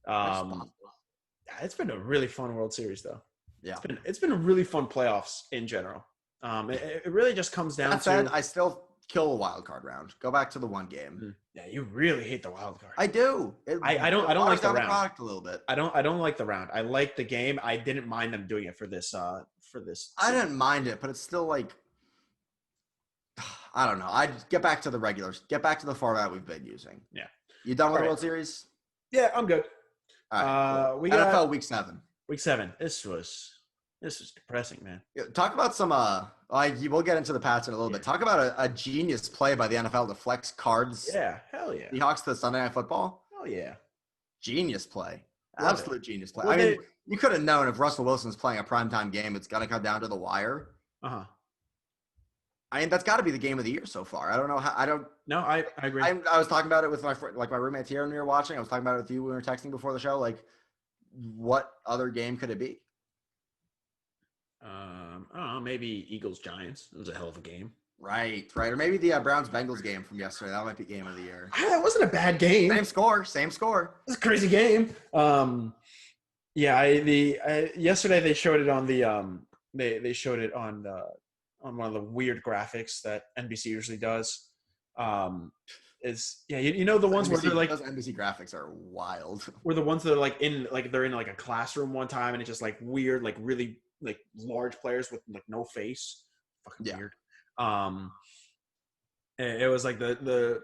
It's been a really fun World Series, though. Yeah. It's been a really fun playoffs in general. It really just comes down that said, I still kill a wild card round. Go back to the one game. Yeah, you really hate the wild card. I do. I don't like the round. Product a little bit. I don't like the round. I like the game. I didn't mind them doing it for this. I didn't mind it, but it's still like, I don't know. I'd get back to the regulars. Get back to the format we've been using. Yeah. You done with the World Series? Yeah, I'm good. All right. We got NFL Week 7. Week 7. This was depressing, man. Talk about some. We'll get into the Pats in a little bit. Talk about a genius play by the NFL to flex Cards. Yeah, hell yeah. Seahawks to Sunday Night Football. Hell yeah. Genius play. Absolute genius play. Well, you could have known if Russell Wilson's playing a primetime game, it's gonna come down to the wire. That's got to be the game of the year so far. I don't know how. No, I agree. I was talking about it with my roommates here when we were watching. I was talking about it with you when we were texting before the show. Like, what other game could it be? I don't know. Maybe Eagles-Giants. It was a hell of a game. Right. Or maybe the Browns-Bengals game from yesterday. That might be game of the year. That wasn't a bad game. Same score. It's a crazy game. Yesterday they showed it on the they showed it on one of the weird graphics that NBC usually does. The ones where they're like those NBC graphics are wild. Were the ones that are they're in like a classroom one time and it's just like weird, like really like large players with like no face. Fucking weird. It was like the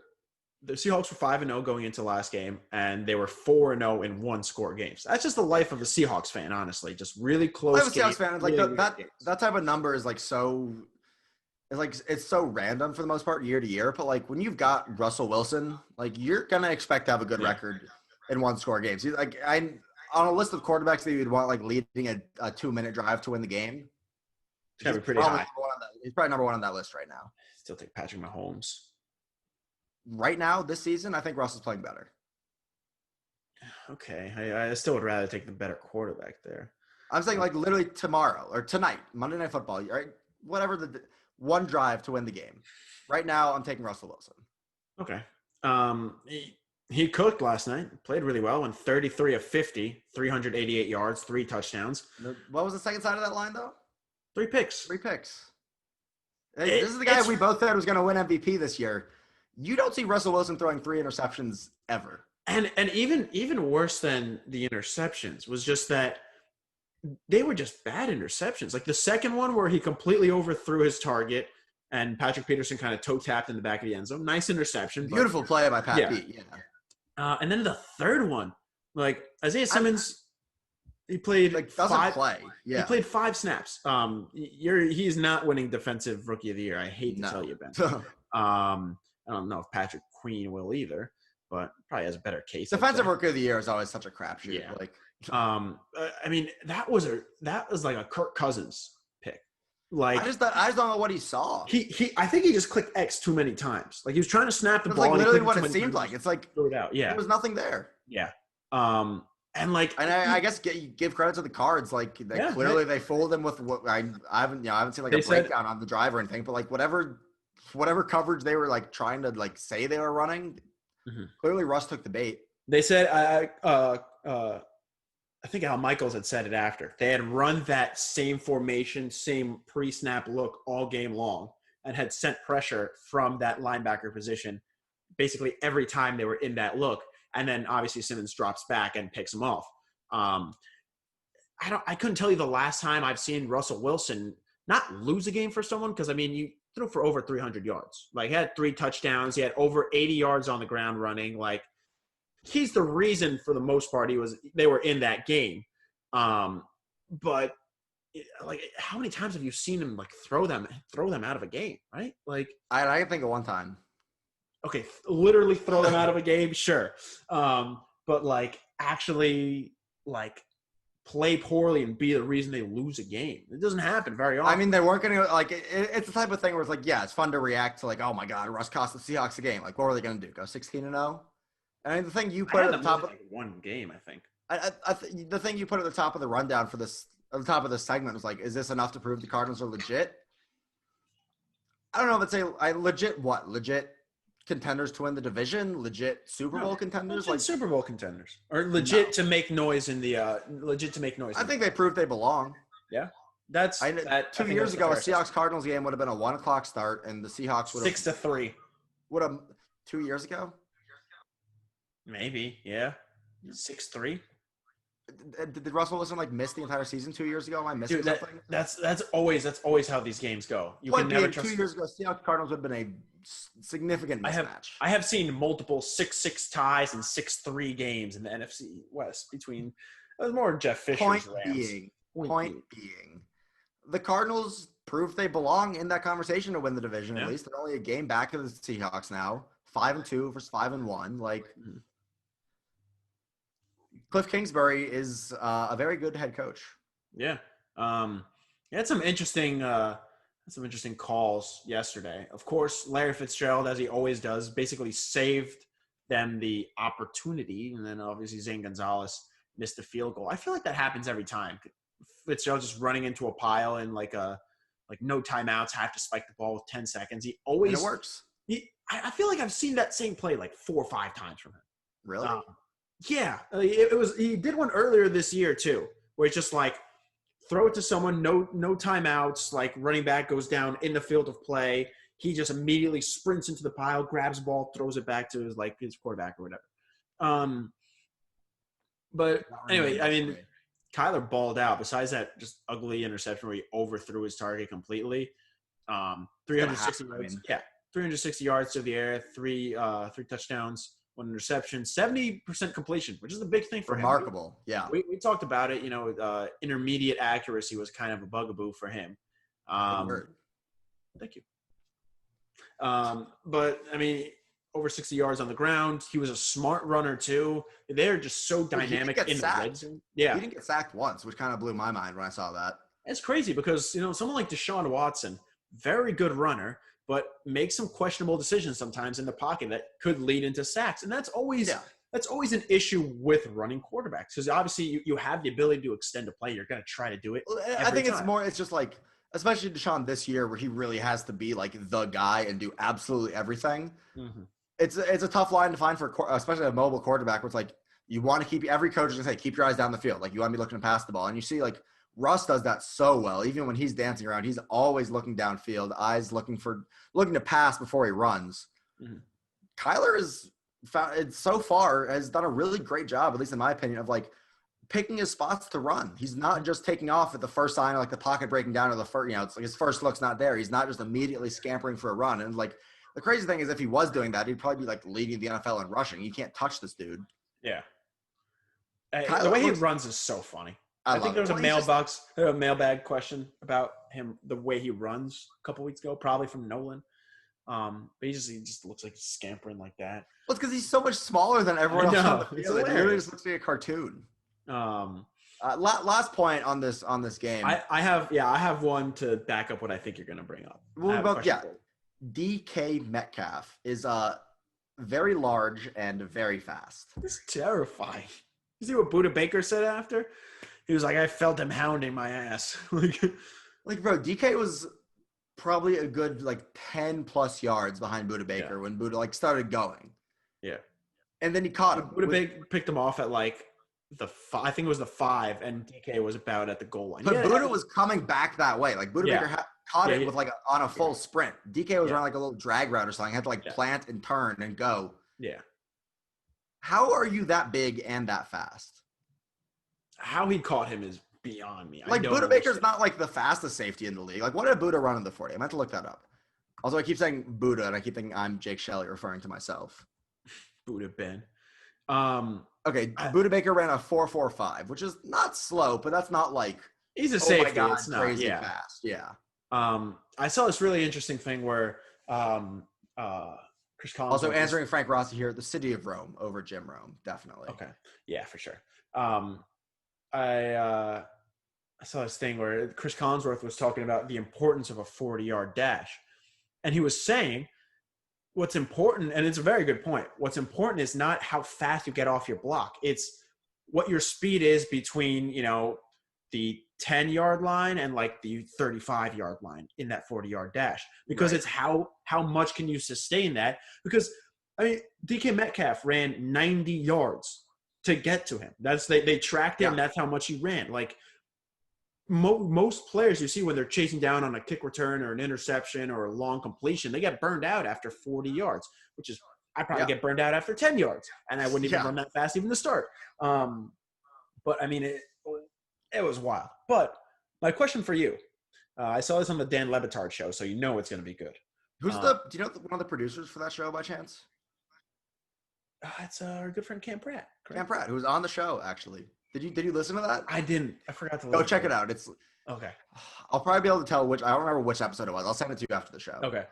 Seahawks were 5-0 going into last game, and they were 4-0 in one-score games. That's just the life of a Seahawks fan, honestly. Just really close. I'm a Seahawks fan. Like that type of number is like so. It's so random for the most part, year to year. But like when you've got Russell Wilson, like you're gonna expect to have a good record in one-score games. Like I'm on a list of quarterbacks that you'd want like leading a 2-minute drive to win the game. It's gotta be pretty high. He's probably number one on that list right now. Still take Patrick Mahomes. Right now, this season, I think Russell's playing better. Okay. I still would rather take the better quarterback there. I'm saying like literally tomorrow or tonight, Monday Night Football, right? Whatever one drive to win the game. Right now, I'm taking Russell Wilson. Okay. He cooked last night. Played really well. Went 33 of 50, 388 yards, 3 touchdowns. What was the second side of that line, though? 3 picks. 3 picks. This is the guy we both said was going to win MVP this year. You don't see Russell Wilson throwing 3 interceptions ever. And even worse than the interceptions was just that they were just bad interceptions. Like the second one where he completely overthrew his target and Patrick Peterson kind of toe tapped in the back of the end zone. Nice interception. Beautiful play by Pat Pete. Yeah. And then the third one, like Isaiah Simmons, he played doesn't play. Yeah. He played 5 snaps. He's not winning Defensive Rookie of the Year. I hate to tell you, Ben. I don't know if Patrick Queen will either, but probably has a better case. Defensive Rookie of the Year is always such a crapshoot. Yeah. I mean, that was like a Kirk Cousins pick. Like I just don't know what he saw. I think he just clicked X too many times. Like he was trying to snap the ball. Like literally what it seemed like. It's like threw it out. Yeah. There was nothing there. Yeah. And I guess give credit to the Cards. Like clearly they fooled him with what I haven't seen like a breakdown on the drive or anything, but like whatever coverage they were like trying to like say they were running, clearly Russ took the bait. They said I think Al Michaels had said it after. They had run that same formation, same pre-snap look all game long and had sent pressure from that linebacker position basically every time they were in that look. And then obviously Simmons drops back and picks him off. I couldn't tell you the last time I've seen Russell Wilson not lose a game for someone, because I mean you threw for over 300 yards. Like he had 3 touchdowns, he had over 80 yards on the ground running. Like he's the reason for the most part they were in that game. But like how many times have you seen him like throw them out of a game, right? Like I can think of one time. Okay, literally throw them out of a game, sure. But like actually like play poorly and be the reason they lose a game. It doesn't happen very often. I mean, they weren't going to like it's the type of thing where it's like, yeah, it's fun to react to like, oh my God, Russ cost the Seahawks a game. Like, what were they going to do? Go 16-0? And I mean, the thing you put at the top of one game, I think. The thing you put at the top of the rundown for this, at the top of this segment was like, is this enough to prove the Cardinals are legit? I don't know if it's legit contenders to win the division, legit Super Bowl contenders, like Super Bowl contenders, or legit to make noise in the I think they proved they belong. Yeah, that's 2 years ago. A Seahawks-Cardinals game would have been a 1:00 start, and the Seahawks would have 6-3. Would have 2 years ago? Maybe, yeah, 6-3. Did Russell Wilson like miss the entire season 2 years ago? Am I missing something? That's always how these games go. You can never trust. 2 years ago, Seahawks-Cardinals would have been a significant mismatch. I have seen multiple 6-6 ties and 6-3 games in the NFC West between more Jeff Fisher's Rams. Point being, the Cardinals proved they belong in that conversation to win the division. At least they're only a game back of the Seahawks now, 5-2 versus 5-1. Like Cliff Kingsbury is a very good head coach. Yeah, he had some interesting calls yesterday. Of course, Larry Fitzgerald, as he always does, basically saved them the opportunity, and then obviously Zane Gonzalez missed a field goal. I feel like that happens every time. Fitzgerald just running into a pile and like no timeouts, have to spike the ball with 10 seconds. He always and it works. I feel like I've seen that same play like 4 or 5 times from him. Really? Yeah, he did one earlier this year too, where it's just like throw it to someone, no timeouts, like running back goes down in the field of play. He just immediately sprints into the pile, grabs the ball, throws it back to his quarterback or whatever. But anyway, I mean, Kyler balled out. Besides that just ugly interception where he overthrew his target completely. 360 yards. Yeah, 360 yards to the air, three touchdowns, 1 interception, 70% completion, which is a big thing for him. Remarkable, yeah. We talked about it. Intermediate accuracy was kind of a bugaboo for him. Thank you. But I mean, over 60 yards on the ground. He was a smart runner too. They're just so dynamic in the red zone. Yeah, he didn't get sacked once, which kind of blew my mind when I saw that. It's crazy because someone like Deshaun Watson, very good runner, but makes some questionable decisions sometimes in the pocket that could lead into sacks, and that's always an issue with running quarterbacks because obviously you have the ability to extend a play. You're going to try to do it. I think it's just like, especially Deshaun this year, where he really has to be like the guy and do absolutely everything. Mm-hmm. It's a tough line to find for especially a mobile quarterback. Where it's like you want to keep every coach is gonna say keep your eyes down the field. Like you want to be looking to pass the ball, and you see like Russ does that so well. Even when he's dancing around, he's always looking downfield, eyes looking to pass before he runs. Mm-hmm. Kyler so far has done a really great job, at least in my opinion, of like picking his spots to run. He's not just taking off at the first sign of like the pocket breaking down or the first, it's like his first look's not there. He's not just immediately scampering for a run. And like the crazy thing is if he was doing that, he'd probably be like leading the NFL in rushing. You can't touch this dude. Yeah. The way he runs is so funny. I think there was a mailbag question about him, the way he runs a couple weeks ago, probably from Nolan. But he just looks like he's scampering like that. Well, it's because he's so much smaller than everyone else on the field. It really just looks like a cartoon. Last point on this game. I have one to back up what I think you're going to bring up. DK Metcalf is very large and very fast. It's terrifying. You see what Buda Baker said after? He was like, I felt him hounding my ass. Like, bro, DK was probably a good 10 plus yards behind Buda Baker when Buda started going. Yeah. And then he caught him. Buda Baker picked him off at I think it was the 5, and DK was about at the goal line. But Buda was coming back that way. Like Buda Baker caught it with on a full sprint. DK was running a little drag route or something. He had to plant and turn and go. Yeah. How are you that big and that fast? How he caught him is beyond me. Buda Baker's not the fastest safety in the league. What did Buda run in the 40? I meant to look that up. Also, I keep saying Buda, and I keep thinking I'm Jake Shelley referring to myself. Buda Ben. Okay, Buda Baker ran a 4.45, which is not slow, but that's not he's a safety. My God, it's not crazy fast. Yeah. I saw this really interesting thing where Chris Collins. Also answering Frank Rossi here, the city of Rome over Jim Rome, definitely. Okay, yeah, for sure. I saw this thing where Chris Collinsworth was talking about the importance of a 40-yard dash, and he was saying what's important, and it's a very good point. What's important is not how fast you get off your block; it's what your speed is between the 10-yard line and the 35-yard line in that 40-yard dash, because it's how much can you sustain that? Because DK Metcalf ran 90 yards to get to him. They tracked him. That's how much he ran. Most players you see when they're chasing down on a kick return or an interception or a long completion, they get burned out after 40 yards, which is I probably get burned out after 10 yards, and I wouldn't even run that fast even to start. But it was wild. But my question for you, I saw this on the Dan Lebitard show, so you know it's going to be good. Do you know one of the producers for that show by chance? It's our good friend Cam Pratt. Correct? Cam Pratt, who was on the show actually. Did you listen to that? I didn't. I forgot to. Go check it out. It's okay. I'll probably be able to tell which. I don't remember which episode it was. I'll send it to you after the show. Okay.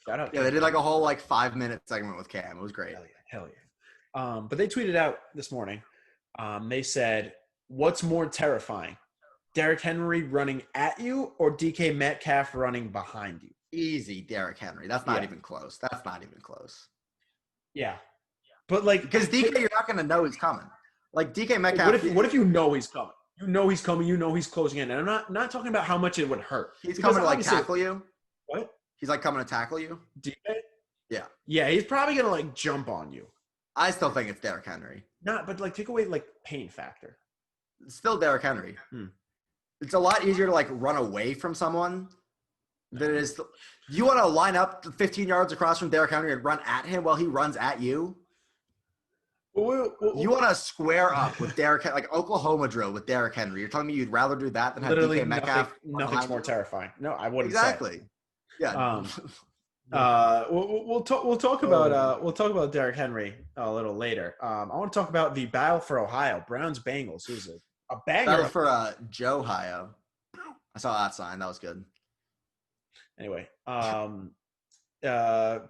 Shout out. Yeah, they did a whole 5-minute segment with Cam. It was great. Hell yeah. But they tweeted out this morning. They said, "What's more terrifying, Derrick Henry running at you or DK Metcalf running behind you?" Easy, Derrick Henry. That's not even close. That's not even close. Yeah. But because DK, you're not going to know he's coming. DK Metcalf. What if you know he's coming? You know he's coming. You know he's closing in. And I'm not talking about how much it would hurt. He's coming to tackle you. What? He's coming to tackle you. DK? Yeah. Yeah, he's probably going to jump on you. I still think it's Derrick Henry. But take away pain factor. It's still Derrick Henry. It's a lot easier to run away from someone than it is. Do you want to line up 15 yards across from Derrick Henry and run at him while he runs at you? You want to square up with Derrick Henry, Oklahoma drill with Derrick Henry. You're telling me you'd rather do that than have DK Metcalf? Nothing's more terrifying. No, I wouldn't. Exactly. Yeah. We'll talk about Derrick Henry a little later. I want to talk about the battle for Ohio, Browns Bengals. It was a banger. Battle for Joe Ohio. I saw that sign. That was good. Anyway,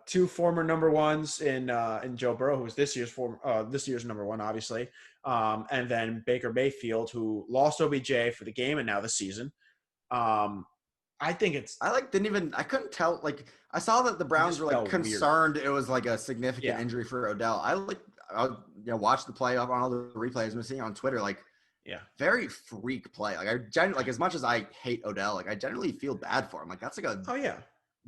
two former number ones in Joe Burrow, who was this year's number one, obviously, and then Baker Mayfield, who lost OBJ for the game and now the season. I think it's. I couldn't tell. I saw that the Browns were concerned weird. It was a significant injury for Odell. I watched the play on all the replays and seeing on Twitter very freak play. As much as I hate Odell, I generally feel bad for him. That's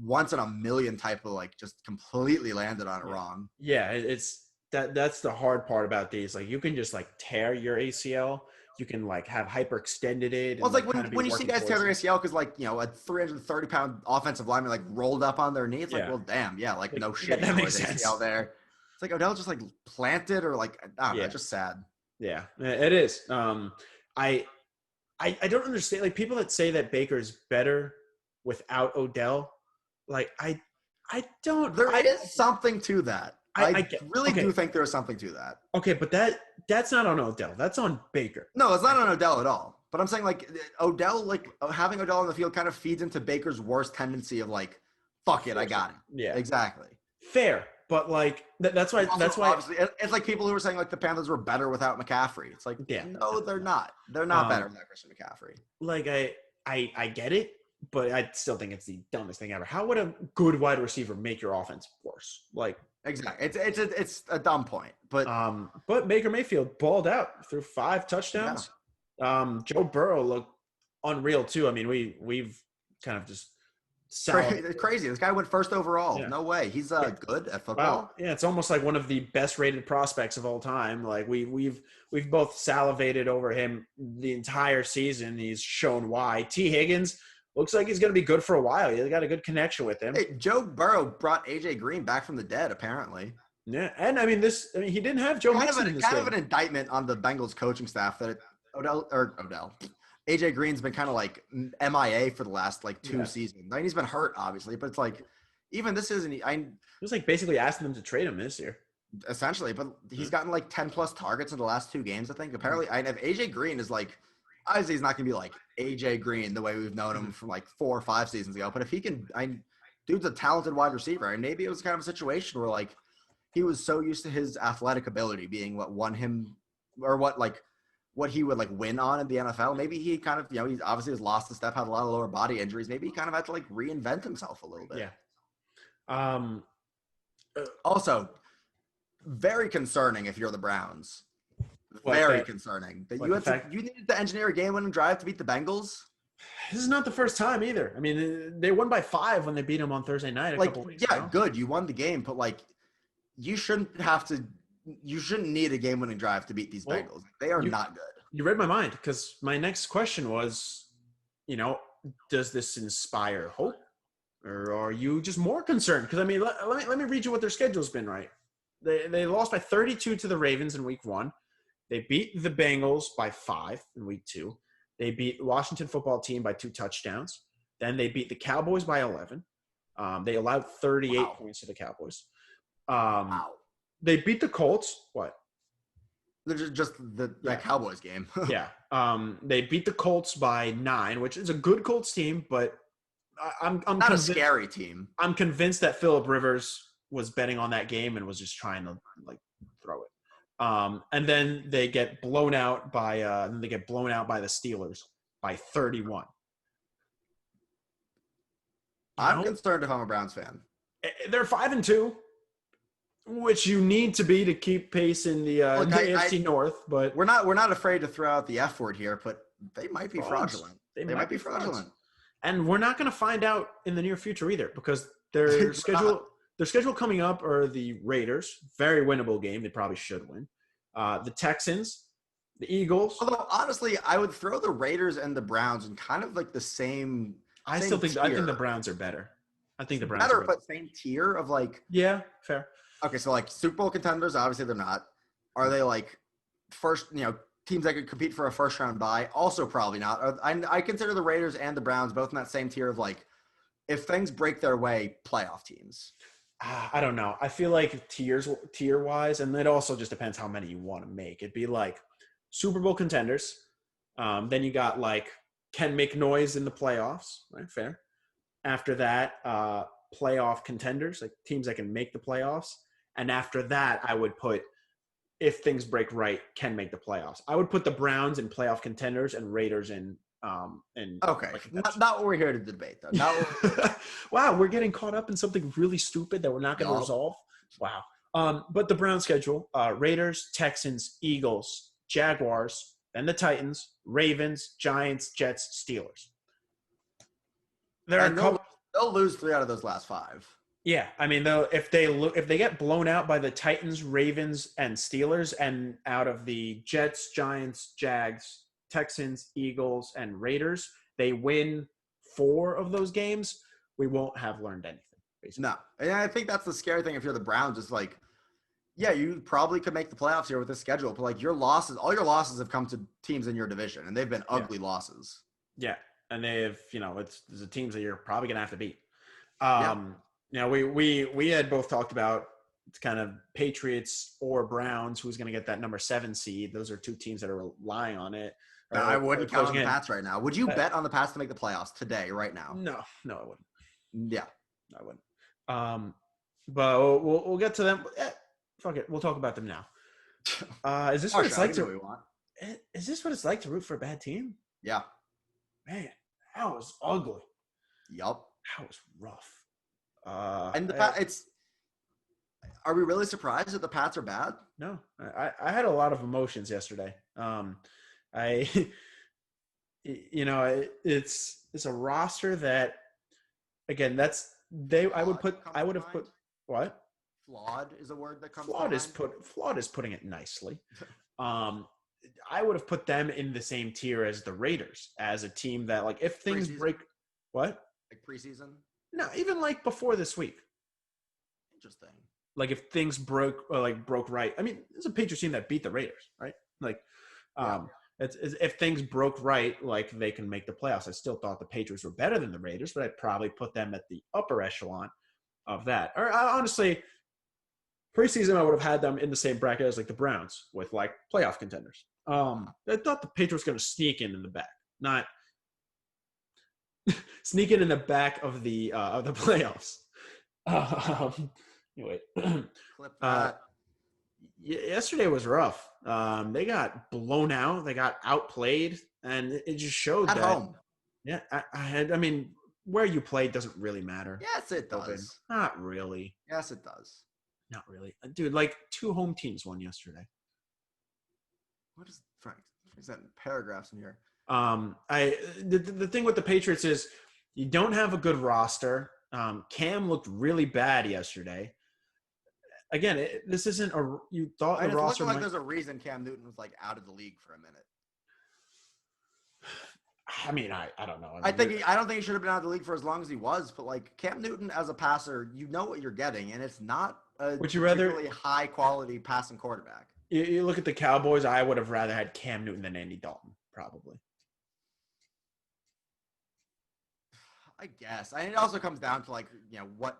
once in a million type of like just completely landed on it wrong. Yeah, it's that's the hard part about these. Like you can just like tear your ACL. You can like have hyperextended it. And, Well, it's like kind of when you see guys tear their ACL because like, you know, a 330-pound offensive lineman like rolled up on their knee. It's like, well, damn, yeah, like no shit. That makes sense. ACL there. It's like Odell just like planted or like, I don't know, it's just sad. Yeah, it is. I don't understand like people that say that Baker's better without Odell. Like I don't. There is something to that. I really do think there's something to that. Okay, but that's not on Odell. That's on Baker. No, it's not on Odell at all. But I'm saying like Odell, like having Odell on the field kind of feeds into Baker's worst tendency of like, fuck it, I got it. Yeah, exactly. Fair, but like that's why. Obviously, it's like people who were saying like the Panthers were better without McCaffrey. It's like, no, they're not. They're not better without Christian McCaffrey. Like I get it, but I still think it's the dumbest thing ever. How would a good wide receiver make your offense worse? Like. Exactly. It's a dumb point, but Baker Mayfield balled out through 5 touchdowns. Yeah. Joe Burrow looked unreal too. I mean, we've kind of just crazy. This guy went first overall. Yeah. No way. He's good at football. Wow. Yeah, it's almost like one of the best rated prospects of all time. Like we've both salivated over him the entire season. He's shown why. T. Higgins looks like he's going to be good for a while. He's got a good connection with him. Hey, Joe Burrow brought A.J. Green back from the dead, apparently. Yeah, and I mean, he didn't have Joe Mixon in this game. Kind of an indictment on the Bengals coaching staff that Odell. A.J. Green's been kind of like MIA for the last like 2 seasons. I mean, he's been hurt, obviously, but it's like even this isn't. It was like basically asking them to trade him this year. Essentially, but he's gotten like 10+ targets in the last 2 games, I think. Apparently, if A.J. Green is like. Obviously, he's not going to be like A.J. Green the way we've known him from like 4 or 5 seasons ago. But if he can, dude's a talented wide receiver. And maybe it was kind of a situation where like he was so used to his athletic ability being what won him or what he would like win on in the NFL. Maybe he kind of, he obviously has lost a step, had a lot of lower body injuries. Maybe he kind of had to like reinvent himself a little bit. Yeah. Also, very concerning if you're the Browns. Very concerning that you needed to engineer a game-winning drive to beat the Bengals. This is not the first time either. I mean, they won by 5 when they beat them on Thursday night. A couple weeks ago. Good. You won the game, but like, you shouldn't need a game-winning drive to beat these Bengals. They are not good. You read my mind because my next question was, does this inspire hope, or are you just more concerned? Because I mean, let me read you what their schedule's been. Right, they lost by 32 to the Ravens in Week 1. They beat the Bengals by 5 in Week 2. They beat the Washington football team by 2 touchdowns. Then they beat the Cowboys by 11. They allowed 38 points to the Cowboys. They beat the Colts. What? They're just that Cowboys game. Yeah. They beat the Colts by 9, which is a good Colts team, but I'm not a scary team. I'm convinced that Phillip Rivers was betting on that game and was just trying to like throw it. And then they get blown out by the Steelers by 31. I'm concerned if I'm a Browns fan. They're 5-2, which you need to be to keep pace in the AFC North. But we're not afraid to throw out the F word here, but they might be fraudulent. They might be fraudulent. And we're not going to find out in the near future either because their schedule. Their schedule coming up are the Raiders, very winnable game. They probably should win. The Texans, the Eagles. Although, honestly, I would throw the Raiders and the Browns in kind of like the same I think the Browns are better. I think the Browns are better, but same tier of like. Yeah, fair. Okay, so like Super Bowl contenders, obviously they're not. Are they like first, teams that could compete for a first-round bye? Also probably not. I consider the Raiders and the Browns both in that same tier of like, if things break their way, playoff teams. I don't know. I feel like tier-wise, and it also just depends how many you want to make. It'd be like Super Bowl contenders. Then you got like can make noise in the playoffs, right? Fair. After that, playoff contenders, like teams that can make the playoffs. And after that, I would put, if things break right, can make the playoffs. I would put the Browns in playoff contenders and Raiders in okay, not what we're here to debate though. Wow, we're getting caught up in something really stupid that we're not going to resolve. Wow. But the Browns schedule: Raiders, Texans, Eagles, Jaguars, then the Titans, Ravens, Giants, Jets, Steelers. There are a couple. They'll lose 3 out of those last 5. Yeah, I mean, though, if they get blown out by the Titans, Ravens, and Steelers, and out of the Jets, Giants, Jags, Texans, Eagles, and Raiders, they win 4 of those games, we won't have learned anything. Basically. No, and I think that's the scary thing. If you're the Browns, is like, yeah, you probably could make the playoffs here with this schedule, but like all your losses have come to teams in your division, and they've been ugly losses. Yeah, and they've, it's the teams that you're probably gonna have to beat. We had both talked about kind of Patriots or Browns, who's gonna get that number 7 seed. Those are 2 teams that are relying on it. No, I wouldn't count on the Pats right now. Would you bet on the Pats to make the playoffs today, right now? No, I wouldn't. Yeah, I wouldn't. But we'll get to them. Fuck it, we'll talk about them now. Is this what it's like to? Is this what it's like to root for a bad team? Yeah. Man, that was ugly. Yup. That was rough. And are we really surprised that the Pats are bad? No, I had a lot of emotions yesterday. It's a roster that, again, I would have put what? Flawed is a word that comes. Flawed is putting it nicely. I would have put them in the same tier as the Raiders, as a team that, like, if things break, what? Like preseason? No, even like before this week. Interesting. Like if things broke right. I mean, it's a Patriots team that beat the Raiders, right? Like, it's if things broke right, like they can make the playoffs. I still thought the Patriots were better than the Raiders, but I'd probably put them at the upper echelon of that. Or honestly, preseason I would have had them in the same bracket as like the Browns with like playoff contenders. I thought the Patriots were going to sneak in the back, not sneak in the back of the playoffs. Anyway, yesterday was rough. They got blown out. They got outplayed, and it just showed at home. Yeah, I mean, where you play doesn't really matter. Yes, it does. Not really. Yes, it does. Not really, dude. Like 2 home teams won yesterday. What is Frank? Is that in paragraphs in here? The thing with the Patriots is you don't have a good roster. Cam looked really bad yesterday. Again, this isn't a. You thought the roster like there's a reason Cam Newton was like out of the league for a minute. I mean, I don't know. I don't think he should have been out of the league for as long as he was. But like Cam Newton as a passer, you know what you're getting, and it's not a particularly high quality passing quarterback. You look at the Cowboys. I would have rather had Cam Newton than Andy Dalton, probably. I guess. And it also comes down to, like, what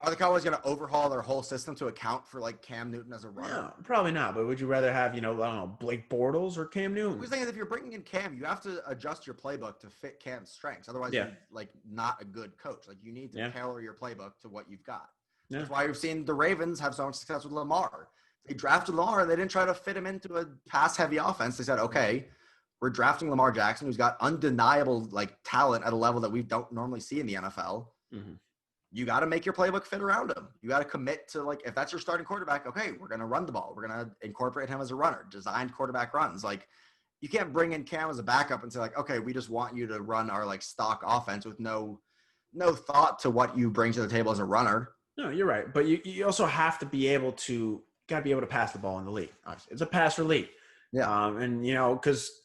are the Cowboys going to overhaul their whole system to account for like Cam Newton as a runner? No, probably not. But would you rather have, I don't know, Blake Bortles or Cam Newton? We're saying that if you're bringing in Cam, you have to adjust your playbook to fit Cam's strengths. Otherwise, you're like not a good coach. Like you need to tailor your playbook to what you've got. Yeah. That's why we've seen the Ravens have so much success with Lamar. They drafted Lamar and they didn't try to fit him into a pass-heavy offense. They said, okay, we're drafting Lamar Jackson, who's got undeniable like talent at a level that we don't normally see in the NFL. Mm-hmm. You got to make your playbook fit around him. You got to commit to, like, if that's your starting quarterback, okay, we're going to run the ball. We're going to incorporate him as a runner, designed quarterback runs. Like, you can't bring in Cam as a backup and say, like, okay, we just want you to run our, like, stock offense with no thought to what you bring to the table as a runner. No, you're right. But you also have to be able to – got to be able to pass the ball in the league. It's a passer league. Yeah. And, because –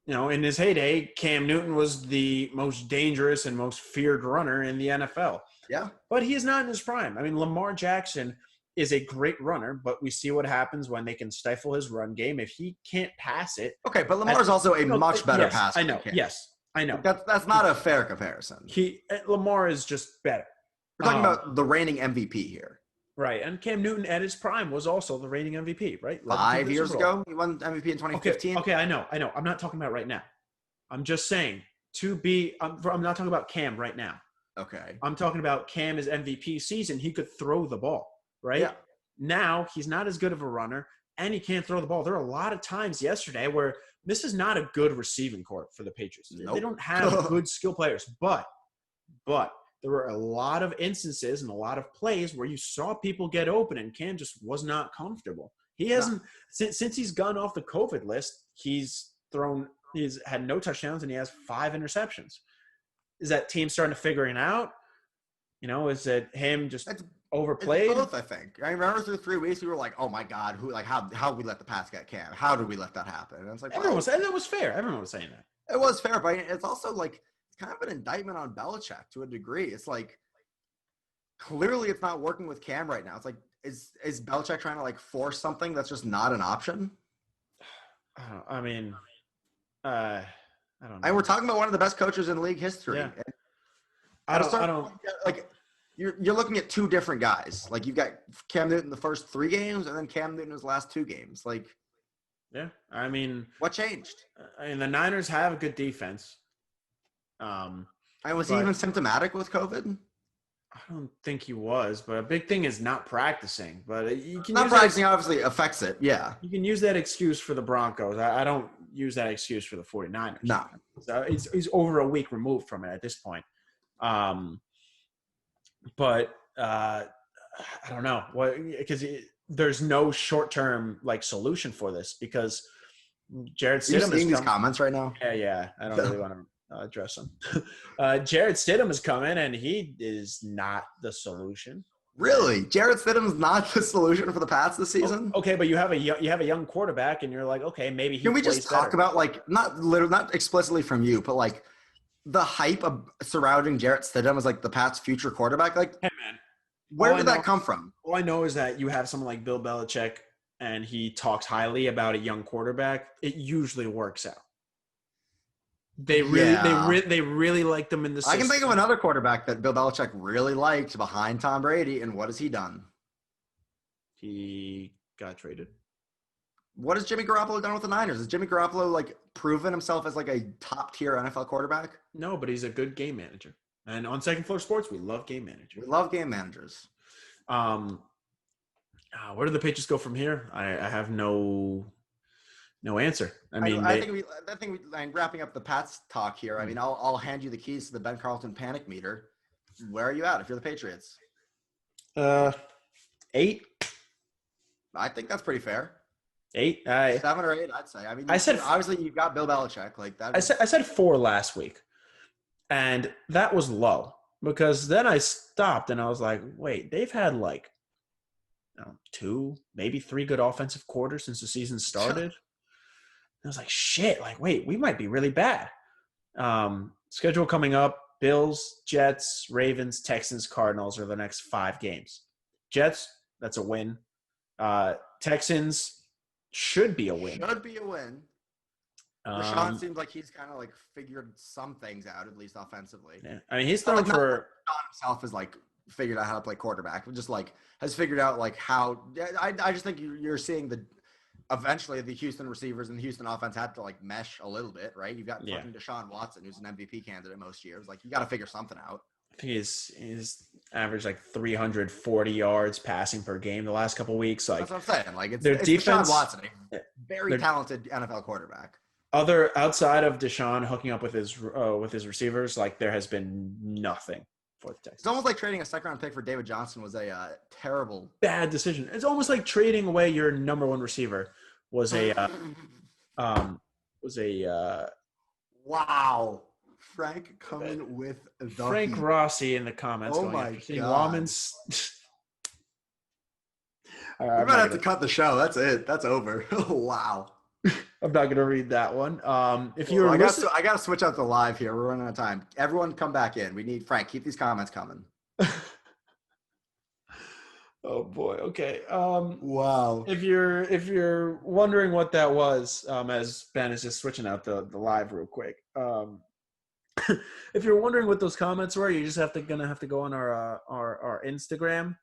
in his heyday, Cam Newton was the most dangerous and most feared runner in the NFL. Yeah. But he is not in his prime. I mean, Lamar Jackson is a great runner, but we see what happens when they can stifle his run game. If he can't pass it. Okay, but Lamar's also a much better passer. I know. Yes, I know. That's not a fair comparison. Lamar is just better. We're talking about the reigning MVP here. Right, and Cam Newton at his prime was also the reigning MVP, right? 5 years ago, he won MVP in 2015. Okay, I know. I'm not talking about right now. I'm just saying I'm not talking about Cam right now. Okay. I'm talking about Cam as MVP season. He could throw the ball, right? Yeah. Now he's not as good of a runner, and he can't throw the ball. There are a lot of times yesterday where this is not a good receiving corps for the Patriots. Nope. They don't have good skill players, but there were a lot of instances and a lot of plays where you saw people get open and Cam just was not comfortable. He hasn't since he's gone off the COVID list, he's had no touchdowns and he has 5 interceptions. Is that team starting to figure it out? You know, is it him just overplayed? It's both, I think. I remember through 3 weeks we were like, "Oh my God, how we let the Pats get Cam? How did we let that happen?" And it's like, everyone was saying that was fair. Everyone was saying that it was fair, but it's also like it's kind of an indictment on Belichick to a degree. It's like clearly it's not working with Cam right now. It's like is Belichick trying to like force something that's just not an option? I mean, I don't know. And we're talking about one of the best coaches in league history. Yeah. I don't like. You're looking at 2 different guys. Like you've got Cam Newton the first 3 games, and then Cam Newton his last 2 games. Like, yeah, I mean, what changed? I mean, the Niners have a good defense. And was he even symptomatic with COVID? I don't think he was, but a big thing is not practicing. But you can not practicing obviously affects it. Yeah, you can use that excuse for the Broncos. I don't use that excuse for the 49ers. No, so he's over a week removed from it at this point. But I don't know what because there's no short-term like solution for this because Jared Stidham is these comments right now. Yeah. I don't really want to address them. Jared Stidham has come in and he is not the solution. Really, Jared Stidham is not the solution for the Pats this season. Okay, but you have a young quarterback, and you're like, okay, maybe he. Can we just talk about like not explicitly from you, but like the hype surrounding Jarrett Stidham as like the Pats' future quarterback? Like, hey man, where did that come from? All I know is that you have someone like Bill Belichick, and he talks highly about a young quarterback. It usually works out. They really liked them in the system. I can think of another quarterback that Bill Belichick really liked behind Tom Brady, and what has he done? He got traded. What has Jimmy Garoppolo done with the Niners? Has Jimmy Garoppolo like proven himself as like a top tier NFL quarterback? No, but he's a good game manager. And on Second Floor Sports, we love game managers. We love game managers. Where do the Patriots go from here? I have no answer. I mean, I think wrapping up the Pats talk here. I mean, I'll hand you the keys to the Ben Carlton panic meter. Where are you at if you're the Patriots? 8. I think that's pretty fair. 8, 7 or 8, I'd say. I mean, obviously you've got Bill Belichick like that. I said 4 last week, and that was low because then I stopped and I was like, wait, they've had like 2, maybe 3 good offensive quarters since the season started. I was like, shit, like, wait, we might be really bad. Schedule coming up, Bills, Jets, Ravens, Texans, Cardinals are the next 5 games. Jets, that's a win. Texans should be a win. Rashawn seems like he's kind of like figured some things out, at least offensively. Yeah. I mean, he's thrown for – Rashawn himself is like figured out how to play quarterback. Just like has figured out like how – I just think you're seeing eventually the Houston receivers and the Houston offense had to like mesh a little bit, right? You've got fucking Deshaun Watson, who's an MVP candidate most years. Like you got to figure something out. I think he's averaged like 340 yards passing per game the last couple of weeks. Like that's what I'm saying. Like it's defense, Deshaun Watson, a very talented NFL quarterback. Outside of Deshaun hooking up with his receivers, like there has been nothing for the Texans. It's almost like trading a second-round pick for David Johnson was a terrible, bad decision. It's almost like trading away your number 1 receiver was a wow. Frank coming with the Frank heat. Rossi in the comments. Oh my God! We're gonna have to cut the show. That's it. That's over. Wow. I'm not gonna read that one. If you I gotta switch out the live here. We're running out of time. Everyone, come back in. We need Frank. Keep these comments coming. Oh boy. Okay. Wow. If you're wondering what that was, as Ben is just switching out the live real quick. If you're wondering what those comments were, you just gonna have to go on our Instagram,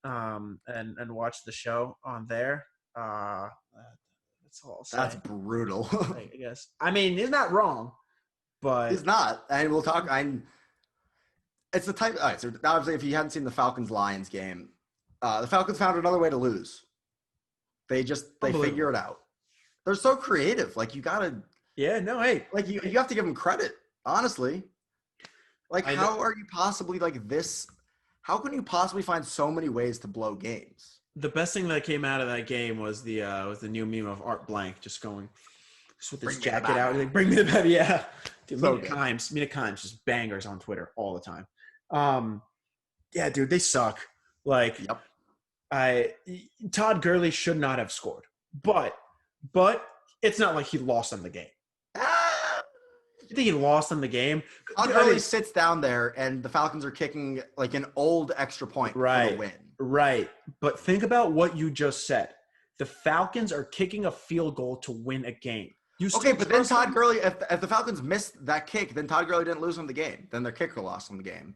and watch the show on there. That's all I'll say. That's brutal. I guess. I mean, he's not wrong, but he's not. And we'll talk. It's the type. All right. So obviously, if you hadn't seen the Falcons-Lions game, the Falcons found another way to lose. They figure it out. They're so creative. Like you gotta. Yeah. No. Hey. Like you have to give them credit. Honestly, like how are you possibly like this? How can you possibly find so many ways to blow games? The best thing that came out of that game was the new meme of Art Blank just going just with his jacket out, like, bring me the bat. Yeah, dude, So Mina Kimes just bangers on Twitter all the time. Yeah, dude, they suck. Like, Yep. Todd Gurley should not have scored, but it's not like he lost them the game. You think he lost them the game? Todd Gurley sits down there, and the Falcons are kicking like an old extra point for the win. Right. But think about what you just said. The Falcons are kicking a field goal to win a game. But then Todd Gurley, if the Falcons missed that kick, then Todd Gurley didn't lose them the game. Then their kicker lost them the game.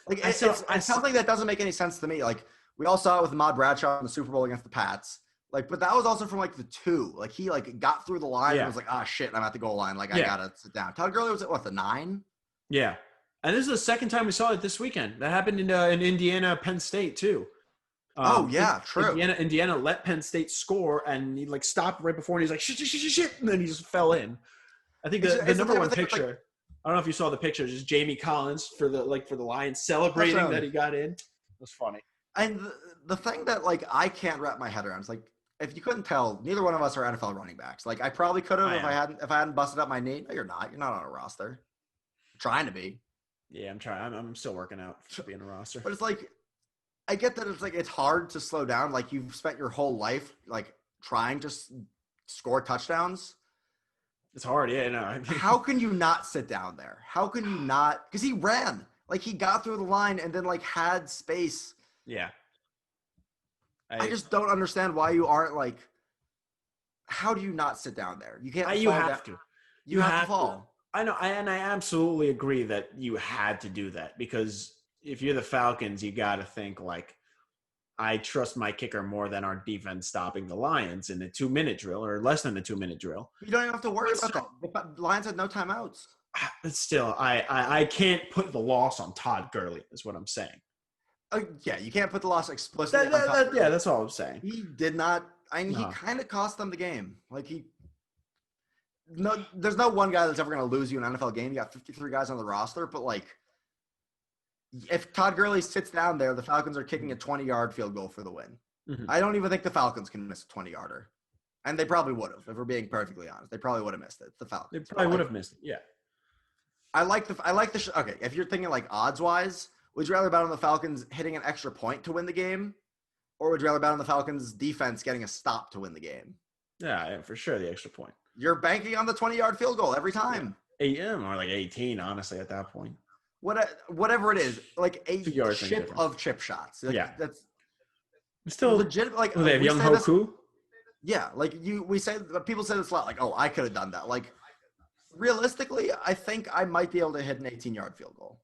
Like it's something that doesn't make any sense to me. Like we all saw it with Ahmad Bradshaw in the Super Bowl against the Pats. Like, but that was also from like the 2. Like he like got through the line and was like, "Ah, shit, I'm at the goal line. Like I gotta sit down." Todd Gurley was at what, the 9? Yeah, and this is the second time we saw it this weekend. That happened in Indiana, Penn State too. True. Indiana let Penn State score, and he like stopped right before, and he's like shit, and then he just fell in. I think the number one picture. Like, I don't know if you saw the picture. Just Jamie Collins for the Lions celebrating that he got in. It was funny. And the thing that like I can't wrap my head around is like, if you couldn't tell, neither one of us are NFL running backs. Like I probably could have if I hadn't busted up my knee. No, you're not. You're not on a roster. I'm trying to be. Yeah, I'm trying. I'm still working out to be on a roster. But it's like, I get that it's like it's hard to slow down. Like you've spent your whole life like trying to score touchdowns. It's hard, yeah. No, I mean, how can you not sit down there? How can you not? Because he ran, like he got through the line and then like had space. Yeah. I just don't understand why you aren't like. How do you not sit down there? You can't. You have to. You have to fall. I know, and I absolutely agree that you had to do that because if you're the Falcons, you got to think like, I trust my kicker more than our defense stopping the Lions in a 2-minute drill or less than a 2-minute drill. You don't even have to worry about that. The Lions had no timeouts. But still, I can't put the loss on Todd Gurley is what I'm saying. Yeah, you can't put the loss explicitly on Todd Gurley. Yeah, that's all I'm saying. He did not. I mean, he kind of cost them the game. Like there's no one guy that's ever going to lose you an NFL game. You got 53 guys on the roster, but like, if Todd Gurley sits down there, the Falcons are kicking a 20-yard field goal for the win. Mm-hmm. I don't even think the Falcons can miss a 20-yarder. And they probably would have, if we're being perfectly honest. They probably would have missed it. The Falcons. They probably would have missed it, yeah. Okay, if you're thinking like odds-wise, would you rather bet on the Falcons hitting an extra point to win the game? Or would you rather bet on the Falcons' defense getting a stop to win the game? Yeah, for sure, the extra point. You're banking on the 20-yard field goal every time. Yeah. Or like 18, honestly, at that point. Whatever it is, like a chip of chip shots. Like, yeah, that's still legit. Like they have Young Hoku. Yeah, like we say people say this a lot. Like, oh, I could have done that. Like, realistically, I think I might be able to hit an 18-yard field goal.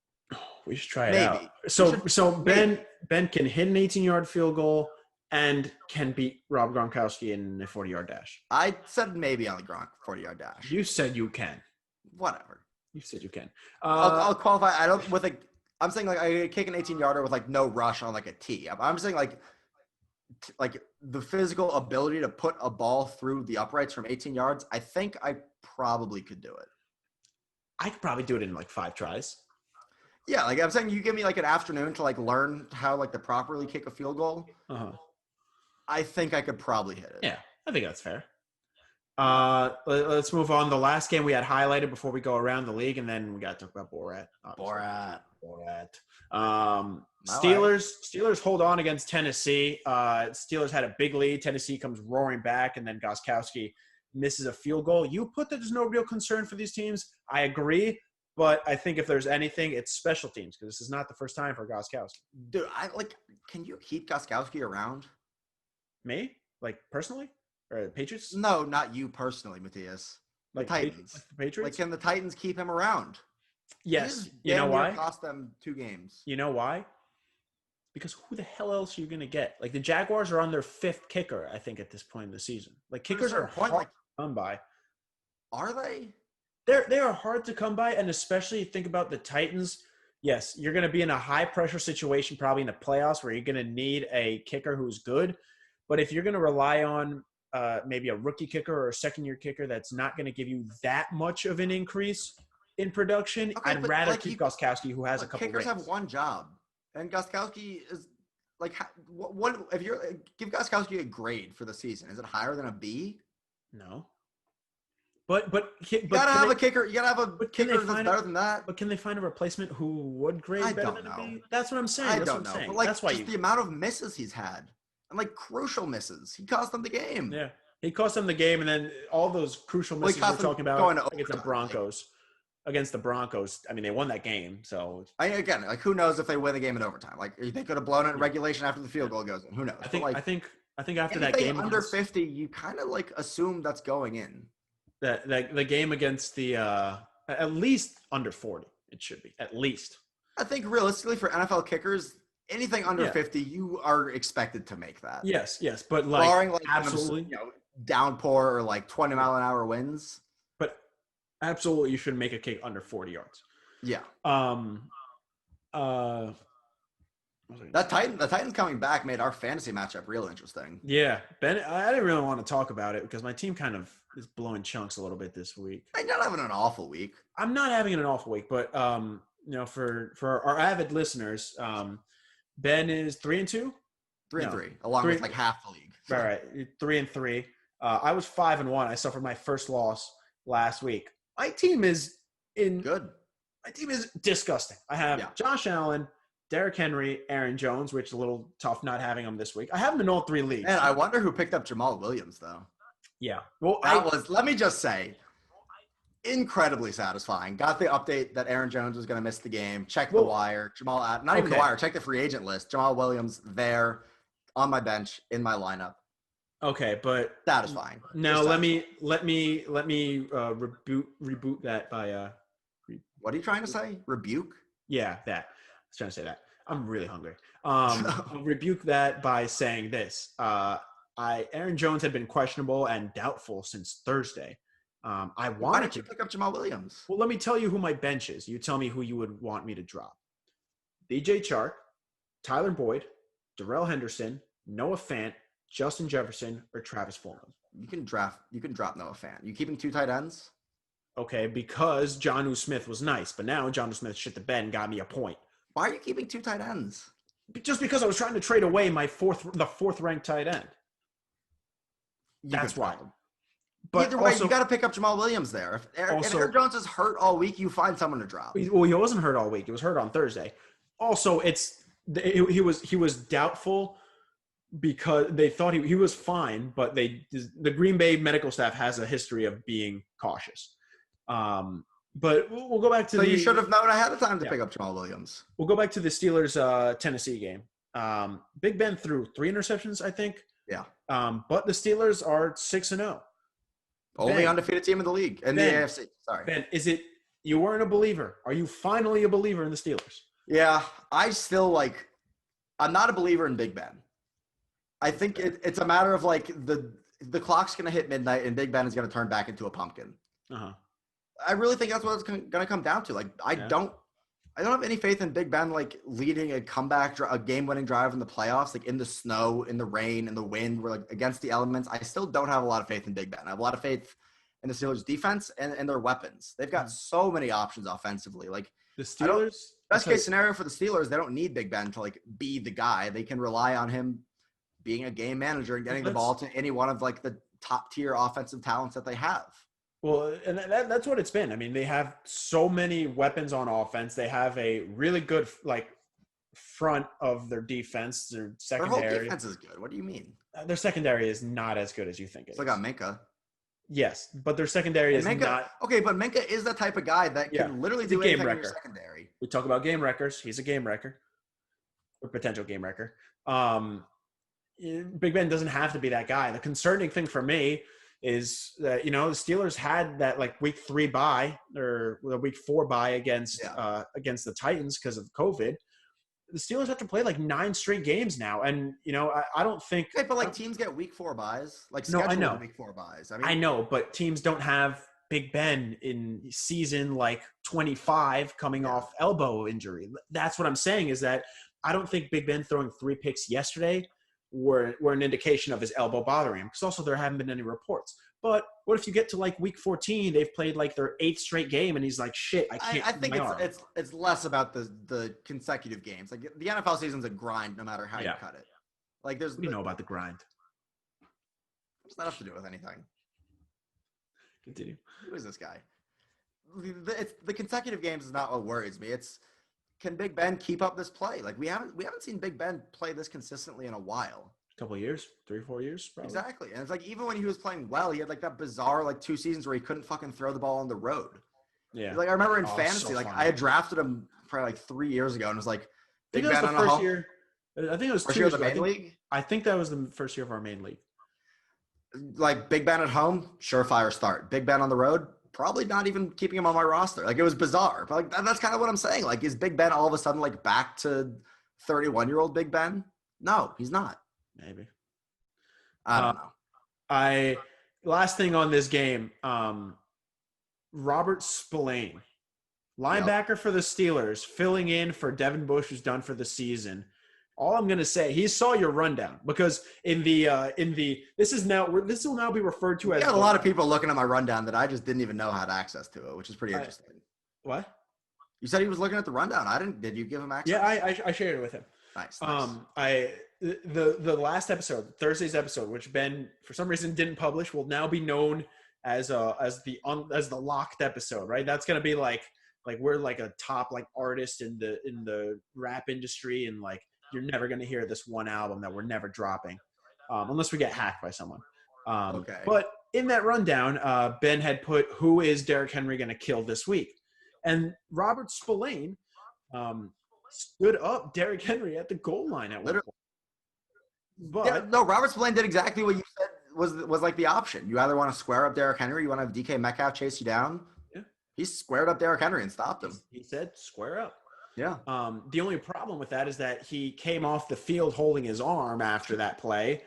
We should try it out. So Ben can hit an 18-yard field goal and can beat Rob Gronkowski in a 40-yard dash. I said maybe on the Gronk 40-yard dash. You said you can. Whatever. You said you can. I'll qualify. I'm saying like I kick an 18-yarder with like no rush on like a tee. I'm saying like the physical ability to put a ball through the uprights from 18 yards. I think I probably could do it. I could probably do it in like 5 tries. Yeah, like I'm saying, you give me like an afternoon to like learn how like to properly kick a field goal. I think I could probably hit it. Yeah, I think that's fair. Let's move on. The last game we had highlighted before we go around the league, and then we got to talk about Borat. Steelers hold on against Tennessee. Steelers had a big lead. Tennessee comes roaring back, and then Gostkowski misses a field goal. You put that there's no real concern for these teams. I agree, but I think if there's anything, it's special teams because this is not the first time for Gostkowski. Dude, can you keep Gostkowski around? Me? Like personally? Or the Patriots? No, not you personally, Matias. The Titans. The Patriots? Like, can the Titans keep him around? Yes. You know why? Cost them 2 games. You know why? Because who the hell else are you going to get? Like, the Jaguars are on their 5th kicker, I think, at this point in the season. Like, kickers are hard to come by. Are they? They are hard to come by, and especially think about the Titans. Yes, you're going to be in a high-pressure situation probably in the playoffs where you're going to need a kicker who's good. But if you're going to rely on maybe a rookie kicker or a second-year kicker that's not going to give you that much of an increase in production, I'd rather keep Gostkowski, who has a couple kickers have one job, and Gostkowski is like, what if you're give Gostkowski a grade for the season? Is it higher than a B? No. You gotta have a kicker. You gotta have a kicker that's better than that. But can they find a replacement who would grade better than Embiid? That's what I'm saying. I don't know. But like, that's why the amount of misses he's had, and like crucial misses, he cost them the game. Yeah, he cost them the game, and then all those crucial misses we're talking about against the Broncos. Against the Broncos, I mean, they won that game. So again, like, who knows if they win the game in overtime? Like, they could have blown it in regulation after the field goal goes in. Who knows? I think after that game under 50, you kind of like assume that's going in. That the game against the at least under 40, it should be at least. I think realistically for NFL kickers, anything under 50, you are expected to make that. Yes, but like barring like absolutely downpour or like 20-mile-an-hour winds. But absolutely, you should make a kick under 40 yards. Yeah. The Titans coming back made our fantasy matchup real interesting. Yeah, Ben, I didn't really want to talk about it because my team kind of is blowing chunks a little bit this week. I'm not having an awful week. I'm not having an awful week, but for our avid listeners, Ben is 3-2. 3-3, along with like half the league. All right, 3-3. I was 5-1. I suffered my first loss last week. My team is good. My team is disgusting. I have Josh Allen, Derrick Henry, Aaron Jones, which is a little tough not having them this week. I have them in all three leagues. And I wonder who picked up Jamal Williams, though. Yeah. Well, let me just say, incredibly satisfying. Got the update that Aaron Jones was going to miss the game. Check the wire. Even the wire. Check the free agent list. Jamal Williams there on my bench in my lineup. Okay, but satisfying. Now let me reboot that by What are you trying to say? Rebuke? Yeah, that. I was trying to say that. I'm really hungry. I'll rebuke that by saying this. Aaron Jones had been questionable and doubtful since Thursday. Why didn't you pick up Jamal Williams? Well, let me tell you who my bench is. You tell me who you would want me to drop. DJ Chark, Tyler Boyd, Darrell Henderson, Noah Fant, Justin Jefferson, or Travis Fulgham. You can drop Noah Fant. You keeping two tight ends? Okay, because Jonnu Smith was nice, but now Jonnu Smith shit the bed and got me a point. Why are you keeping two tight ends? Just because I was trying to trade away the fourth ranked tight end. That's why. But either way, you got to pick up Jamal Williams there. If Aaron Jones is hurt all week, you find someone to drop. Well, he wasn't hurt all week. He was hurt on Thursday. Also, he was doubtful because they thought he was fine, but the Green Bay medical staff has a history of being cautious. But we'll go back to you should have known ahead of time to pick up Jamal Williams. We'll go back to the Steelers Tennessee game. Big Ben threw 3 interceptions, I think. Yeah. But the Steelers are 6-0. Only undefeated team in the league in the AFC. Sorry. Ben, you weren't a believer? Are you finally a believer in the Steelers? Yeah, I still I'm not a believer in Big Ben. I think it's a matter of like the clock's going to hit midnight and Big Ben is going to turn back into a pumpkin. Uh-huh. I really think that's what it's going to come down to. Like, I don't have any faith in Big Ben, like, leading a comeback, a game-winning drive in the playoffs, like, in the snow, in the rain, in the wind, we're like against the elements. I still don't have a lot of faith in Big Ben. I have a lot of faith in the Steelers' defense and their weapons. They've got so many options offensively. Like, the Steelers, best case scenario for the Steelers, they don't need Big Ben to, like, be the guy. They can rely on him being a game manager and getting the ball to any one of, like, the top-tier offensive talents that they have. Well, and that's what it's been. I mean, they have so many weapons on offense. They have a really good, like, front of their defense. Their secondary. Their whole defense is good. What do you mean? Their secondary is not as good as you think it is. They got Minka. Yes, but their secondary is not. Okay, but Minka is the type of guy that can literally do anything in your secondary. We talk about game wreckers. He's a game wrecker. Or potential game wrecker. Big Ben doesn't have to be that guy. The concerning thing for me is that, the Steelers had that like week 3 bye or the week 4 bye against the Titans because of COVID. The Steelers have to play like 9 straight games now. And, I don't think – okay, but like teams get week 4 buys. Like scheduled week 4 buys. I know, but teams don't have Big Ben in season like 25 coming off elbow injury. That's what I'm saying is that I don't think Big Ben throwing 3 picks yesterday were an indication of his elbow bothering him, because also there haven't been any reports. But what if you get to like week 14, they've played like their 8th straight game, and he's like, shit, I can't. I think it's less about the consecutive games. Like the NFL season's a grind, no matter how you cut it. Like what do you know about the grind? What's that have to do with anything? Continue. Who is this guy? The consecutive games is not what worries me. It's can Big Ben keep up this play? Like we haven't seen Big Ben play this consistently in a while. A couple of years, 3 or 4 years, probably. Exactly. And it's like even when he was playing well, he had like that bizarre like 2 seasons where he couldn't fucking throw the ball on the road. Yeah. Like I remember in fantasy, so like I had drafted him probably like 3 years ago and was like Big Ben on a home. Year. I think it was 2 years ago. League. I think that was the first year of our main league. Like Big Ben at home, surefire start. Big Ben on the road, probably not even keeping him on my roster. Like it was bizarre. But like that's kind of what I'm saying. Like is Big Ben all of a sudden like back to 31-year-old Big Ben? No, he's not. Maybe. I don't know. Last thing on this game, Robert Spillane, linebacker for the Steelers, filling in for Devin Bush, who's done for the season. All I'm gonna say, he saw your rundown because this will now be referred to as. I got a lot of people looking at my rundown that I just didn't even know had access to it, which is pretty interesting. What? You said he was looking at the rundown. I didn't. Did you give him access? Yeah, I shared it with him. Nice. The last episode, Thursday's episode, which Ben for some reason didn't publish, will now be known as the locked episode, right? That's gonna be like we're like a top like artist in the rap industry, and like you're never gonna hear this one album that we're never dropping, unless we get hacked by someone. Okay. But in that rundown, Ben had put who is Derrick Henry gonna kill this week, and Robert Spillane stood up Derrick Henry at the goal line at one point. But no, Robert Spillane did exactly what you said was like the option. You either want to square up Derrick Henry, you want to have DK Metcalf chase you down. Yeah. He squared up Derrick Henry and stopped him. He said square up. Yeah. The only problem with that is that he came off the field holding his arm after that play.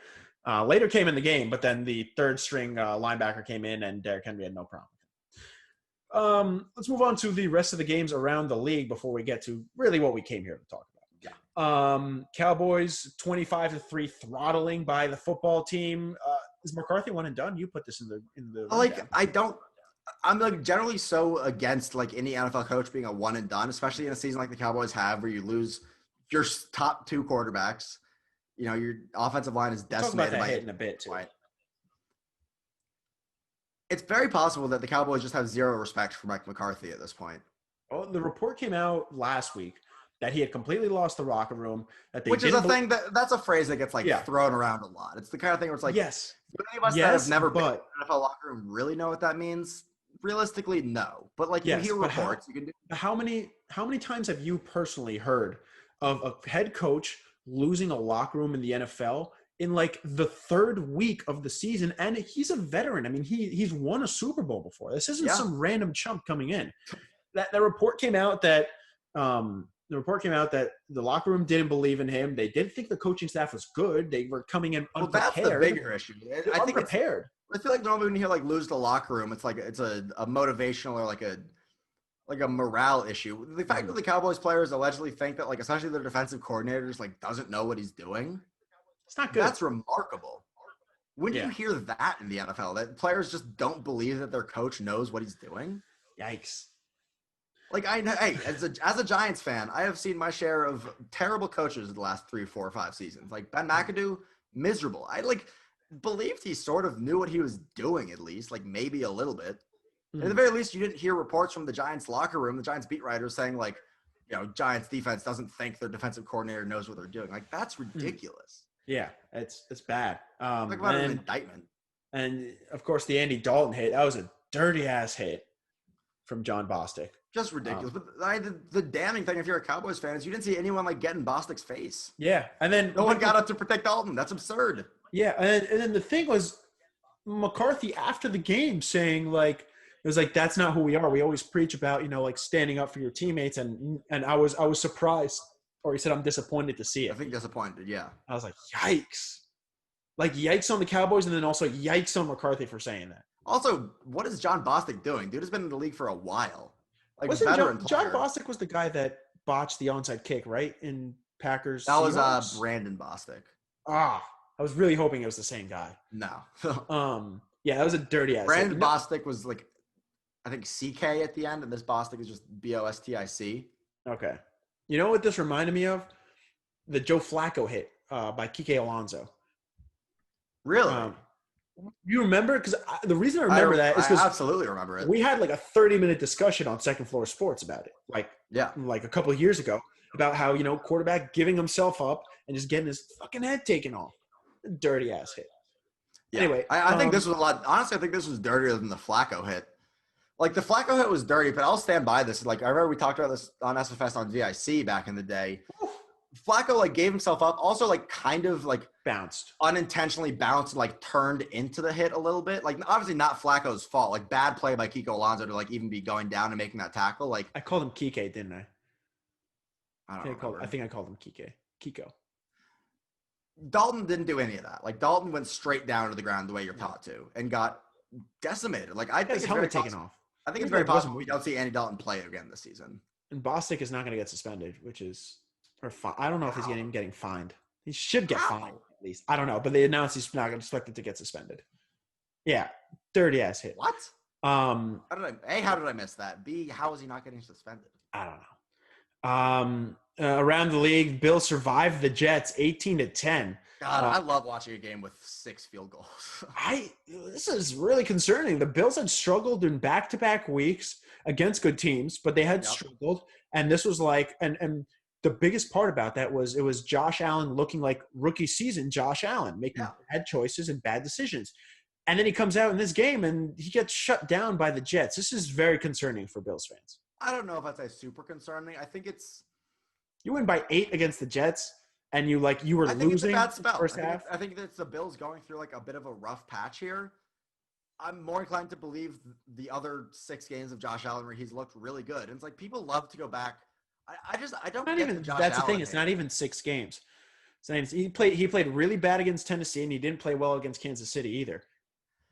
Later came in the game, but then the third string linebacker came in and Derrick Henry had no problem. Let's move on to the rest of the games around the league before we get to really what we came here to talk about. Yeah. Cowboys 25-3 throttling by the football team. Is McCarthy one and done? You put this in the like I'm like generally so against like any NFL coach being a one and done, especially in a season like the Cowboys have where you lose your top 2 quarterbacks. You know, your offensive line is decimated. Talk about that hit in a bit too. Right. It's very possible that the Cowboys just have zero respect for Mike McCarthy at this point. Oh, the report came out last week that he had completely lost the locker room. Which is a thing that's a phrase that gets thrown around a lot. It's the kind of thing where it's like, yes, do any of us that have never been in the NFL locker room really know what that means? Realistically, no. But like you hear reports, you can do. How many times have you personally heard of a head coach losing a locker room in the NFL in like the 3rd week of the season? And he's a veteran. I mean, he's won a Super Bowl before. This isn't some random chump coming in. That report came out that the locker room didn't believe in him. They didn't think the coaching staff was good. They were coming in unprepared. Well, that's the bigger issue. I think unprepared. I feel like normally when you hear like lose the locker room, it's like it's a motivational or like a morale issue. The fact that the Cowboys players allegedly think that like especially their defensive coordinators like doesn't know what he's doing. It's not good. That's remarkable. When do you hear that in the NFL? That players just don't believe that their coach knows what he's doing? Yikes. Like as a Giants fan, I have seen my share of terrible coaches the last 3, 4, 5 seasons. Like Ben McAdoo, miserable. I believed he sort of knew what he was doing at least, like maybe a little bit. Mm-hmm. At the very least, you didn't hear reports from the Giants locker room, the Giants beat writers saying like, you know, Giants defense doesn't think their defensive coordinator knows what they're doing. Like that's ridiculous. Yeah, it's bad. Talk about an indictment. And of course, the Andy Dalton hit, that was a dirty ass hit from John Bostic. Just ridiculous. But the damning thing, if you're a Cowboys fan, is you didn't see anyone like get in Bostic's face. Yeah, and then no one got up to protect Dalton. That's absurd. Yeah, and then the thing was McCarthy after the game saying like it was like that's not who we are. We always preach about like standing up for your teammates, and I was surprised, or he said I'm disappointed to see it. I think disappointed. Yeah, I was like yikes, like yikes on the Cowboys, and then also yikes on McCarthy for saying that. Also, what is John Bostic doing? Dude has been in the league for a while. Like wasn't John Bostic was the guy that botched the onside kick, right? In Packers. That was Brandon Bostic. I was really hoping it was the same guy. No. Yeah, that was a dirty ass. Brandon Bostic was like, I think CK at the end, and this Bostic is just BOSTIC. Okay. You know what this reminded me of? The Joe Flacco hit by Kike Alonso. Really? You remember? Because the reason I remember that is because I absolutely remember it. We had like a 30-minute discussion on Second Floor Sports about it, like a couple of years ago, about how, quarterback giving himself up and just getting his fucking head taken off. Dirty ass hit. Yeah. Anyway, I think this was a lot. Honestly, I think this was dirtier than the Flacco hit. Like, the Flacco hit was dirty, but I'll stand by this. Like, I remember we talked about this on SFS on VIC back in the day. Flacco, like, gave himself up. Also, like, kind of, like, bounced. Unintentionally bounced and, like, turned into the hit a little bit. Like, obviously not Flacco's fault. Like, bad play by Kiko Alonso to, like, even be going down and making that tackle. Like, I called him Kike, didn't I? I think I called him Kiko. Dalton didn't do any of that. Like, Dalton went straight down to the ground the way you're taught to and got decimated. Like, I think his helmet taken off. I think it's very possible we don't see Andy Dalton play again this season. And Bostic is not going to get suspended, which is I don't know if he's getting fined. He should get fined at least. I don't know, but they announced he's not expected to get suspended. Yeah, dirty ass hit. What? How did I miss that? B, how is he not getting suspended? I don't know. Around the league, Bills survived the Jets 18-10. God, I love watching a game with 6 field goals. This is really concerning. The Bills had struggled in back-to-back weeks against good teams, but they had struggled. And this was like, and the biggest part about that was it was Josh Allen looking like rookie season Josh Allen, making bad choices and bad decisions. And then he comes out in this game and he gets shut down by the Jets. This is very concerning for Bills fans. I don't know if I'd say super concerning. I think it's you win by 8 against the Jets, and you were losing the first half. I think it's the Bills going through like a bit of a rough patch here. I'm more inclined to believe the other 6 games of Josh Allen where he's looked really good. And it's like people love to go back. I don't get the Josh Allen. That's the thing. It's not even 6 games. He played really bad against Tennessee, and he didn't play well against Kansas City either.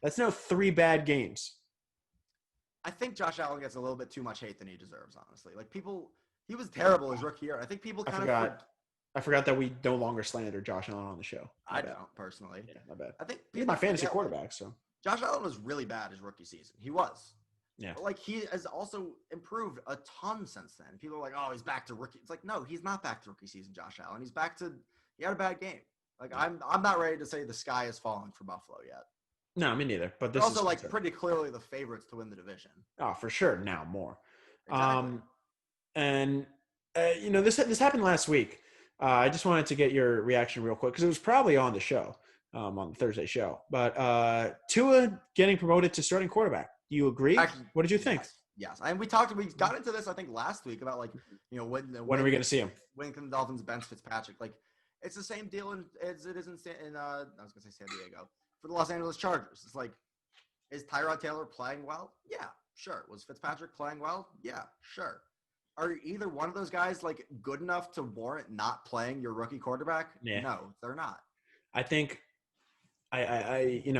That's now 3 bad games. I think Josh Allen gets a little bit too much hate than he deserves, honestly. Like, he was terrible his rookie year. I think people I forgot that we no longer slander Josh Allen on the show. I don't, personally. Yeah, not bad. I think he's my fantasy quarterback, so. Josh Allen was really bad his rookie season. He was. Yeah. But, like, he has also improved a ton since then. People are like, oh, he's back to rookie. It's like, no, he's not back to rookie season, Josh Allen. He had a bad game. Like, I'm not ready to say the sky has fallen for Buffalo yet. No, me neither. But this They're also, like, pretty clearly the favorites to win the division. Oh, for sure. Now more. Exactly. This happened last week. I just wanted to get your reaction real quick because it was probably on the show, on the Thursday show. But Tua getting promoted to starting quarterback. Do you agree? Actually, what did you think? Yes. And we got into this, I think, last week about, like, when are we going to see him? When can the Dolphins bench Fitzpatrick? Like, it's the same deal as it is in I was going to say San Diego. For the Los Angeles Chargers. It's like, is Tyrod Taylor playing well? Yeah, sure. Was Fitzpatrick playing well? Yeah, sure. Are either one of those guys, like, good enough to warrant not playing your rookie quarterback? Yeah. No, they're not. I think at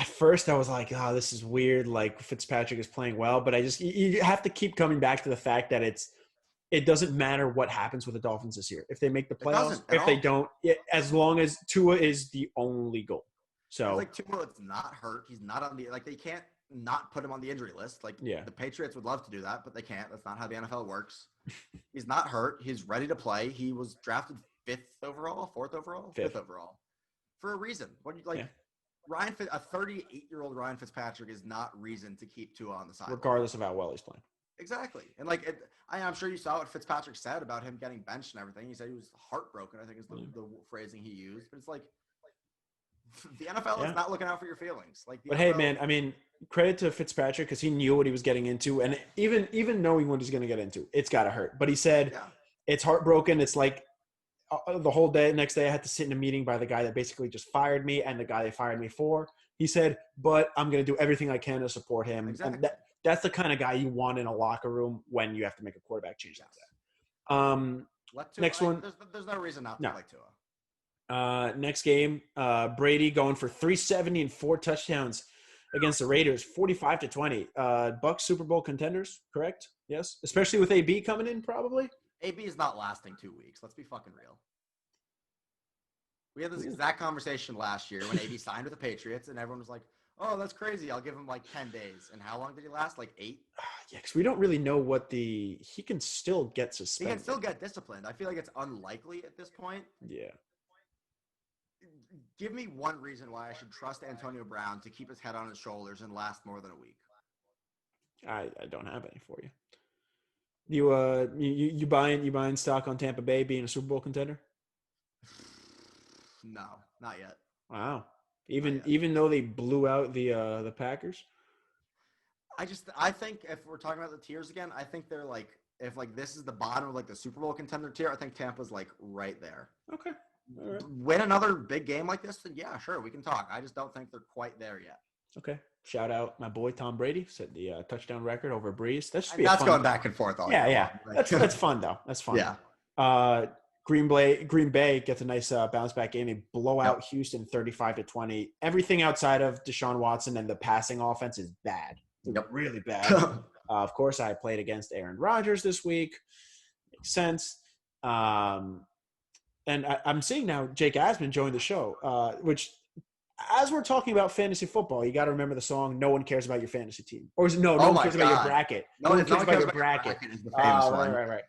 first I was like, oh, this is weird. Like, Fitzpatrick is playing well, but you have to keep coming back to the fact that it doesn't matter what happens with the Dolphins this year. If they make the playoffs, if they don't, as long as Tua is the only goal. So it's like Tua is not hurt. He's not on they can't not put him on the injury list. Like, the Patriots would love to do that, but they can't. That's not how the NFL works. He's not hurt. He's ready to play. He was drafted 5th overall, 4th overall, 5th overall for a reason. What do you like? Yeah. A 38-year-old Ryan Fitzpatrick is not reason to keep Tua on the side, regardless of how well he's playing. Exactly. And, like, I'm sure you saw what Fitzpatrick said about him getting benched and everything. He said he was heartbroken, I think is the phrasing he used. But it's like, the NFL is not looking out for your feelings. Like, hey, man, I mean, credit to Fitzpatrick because he knew what he was getting into. And even knowing what he's going to get into, it's got to hurt. But he said it's heartbroken. It's like the whole next day I had to sit in a meeting by the guy that basically just fired me and the guy they fired me for. He said, but I'm going to do everything I can to support him. Exactly. And that's the kind of guy you want in a locker room when you have to make a quarterback change like that. Next one. There's no reason not to play Tua. Next game, Brady going for 370 and 4 touchdowns against the Raiders, 45-20. Bucks Super Bowl contenders, correct? Yes, especially with AB coming in, probably. AB is not lasting 2 weeks. Let's be fucking real. We had this exact conversation last year when AB signed with the Patriots, and everyone was like, "Oh, that's crazy. I'll give him like 10 days." And how long did he last? Like 8? Yeah, because we don't really know he can still get suspended. He can still get disciplined. I feel like it's unlikely at this point. Yeah. give me one reason why I should trust Antonio Brown to keep his head on his shoulders and last more than a week. I don't have any for you. You buying stock on Tampa Bay being a Super Bowl contender? No, not yet. Wow. Even though they blew out the Packers? I think if we're talking about the tiers again, I think they're like, if like this is the bottom of like the Super Bowl contender tier, I think Tampa's like right there. Okay. All right. Win another big game like this, then yeah, sure, we can talk. I just don't think they're quite there yet. Okay. Shout out my boy Tom Brady, set the touchdown record over Breeze. That's going back and forth. Yeah. That's fun though. That's fun. Yeah. Green Bay gets a nice bounce back game. They blow out Houston 35-20. Everything outside of Deshaun Watson and the passing offense is bad. Yep. Really bad. Of course, I played against Aaron Rodgers this week. Makes sense. And I'm seeing now Jake Asman joined the show, which as we're talking about fantasy football, you got to remember the song "No One Cares About Your Fantasy Team." Or is it, no one cares about your bracket. No one cares about your bracket. Is the famous one. Right.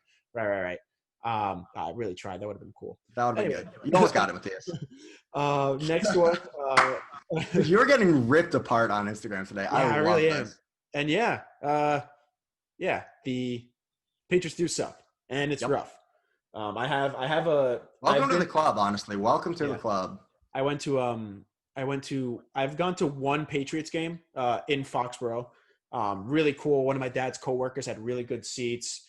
I really tried. That would have been cool. That would have been good. You almost got it, Matias. Next one. You're getting ripped apart on Instagram today. I really am. And the Patriots do suck, and it's rough. Welcome to the club. Honestly, welcome to the club. I've gone to one Patriots game in Foxborough. Really cool. One of my dad's coworkers had really good seats.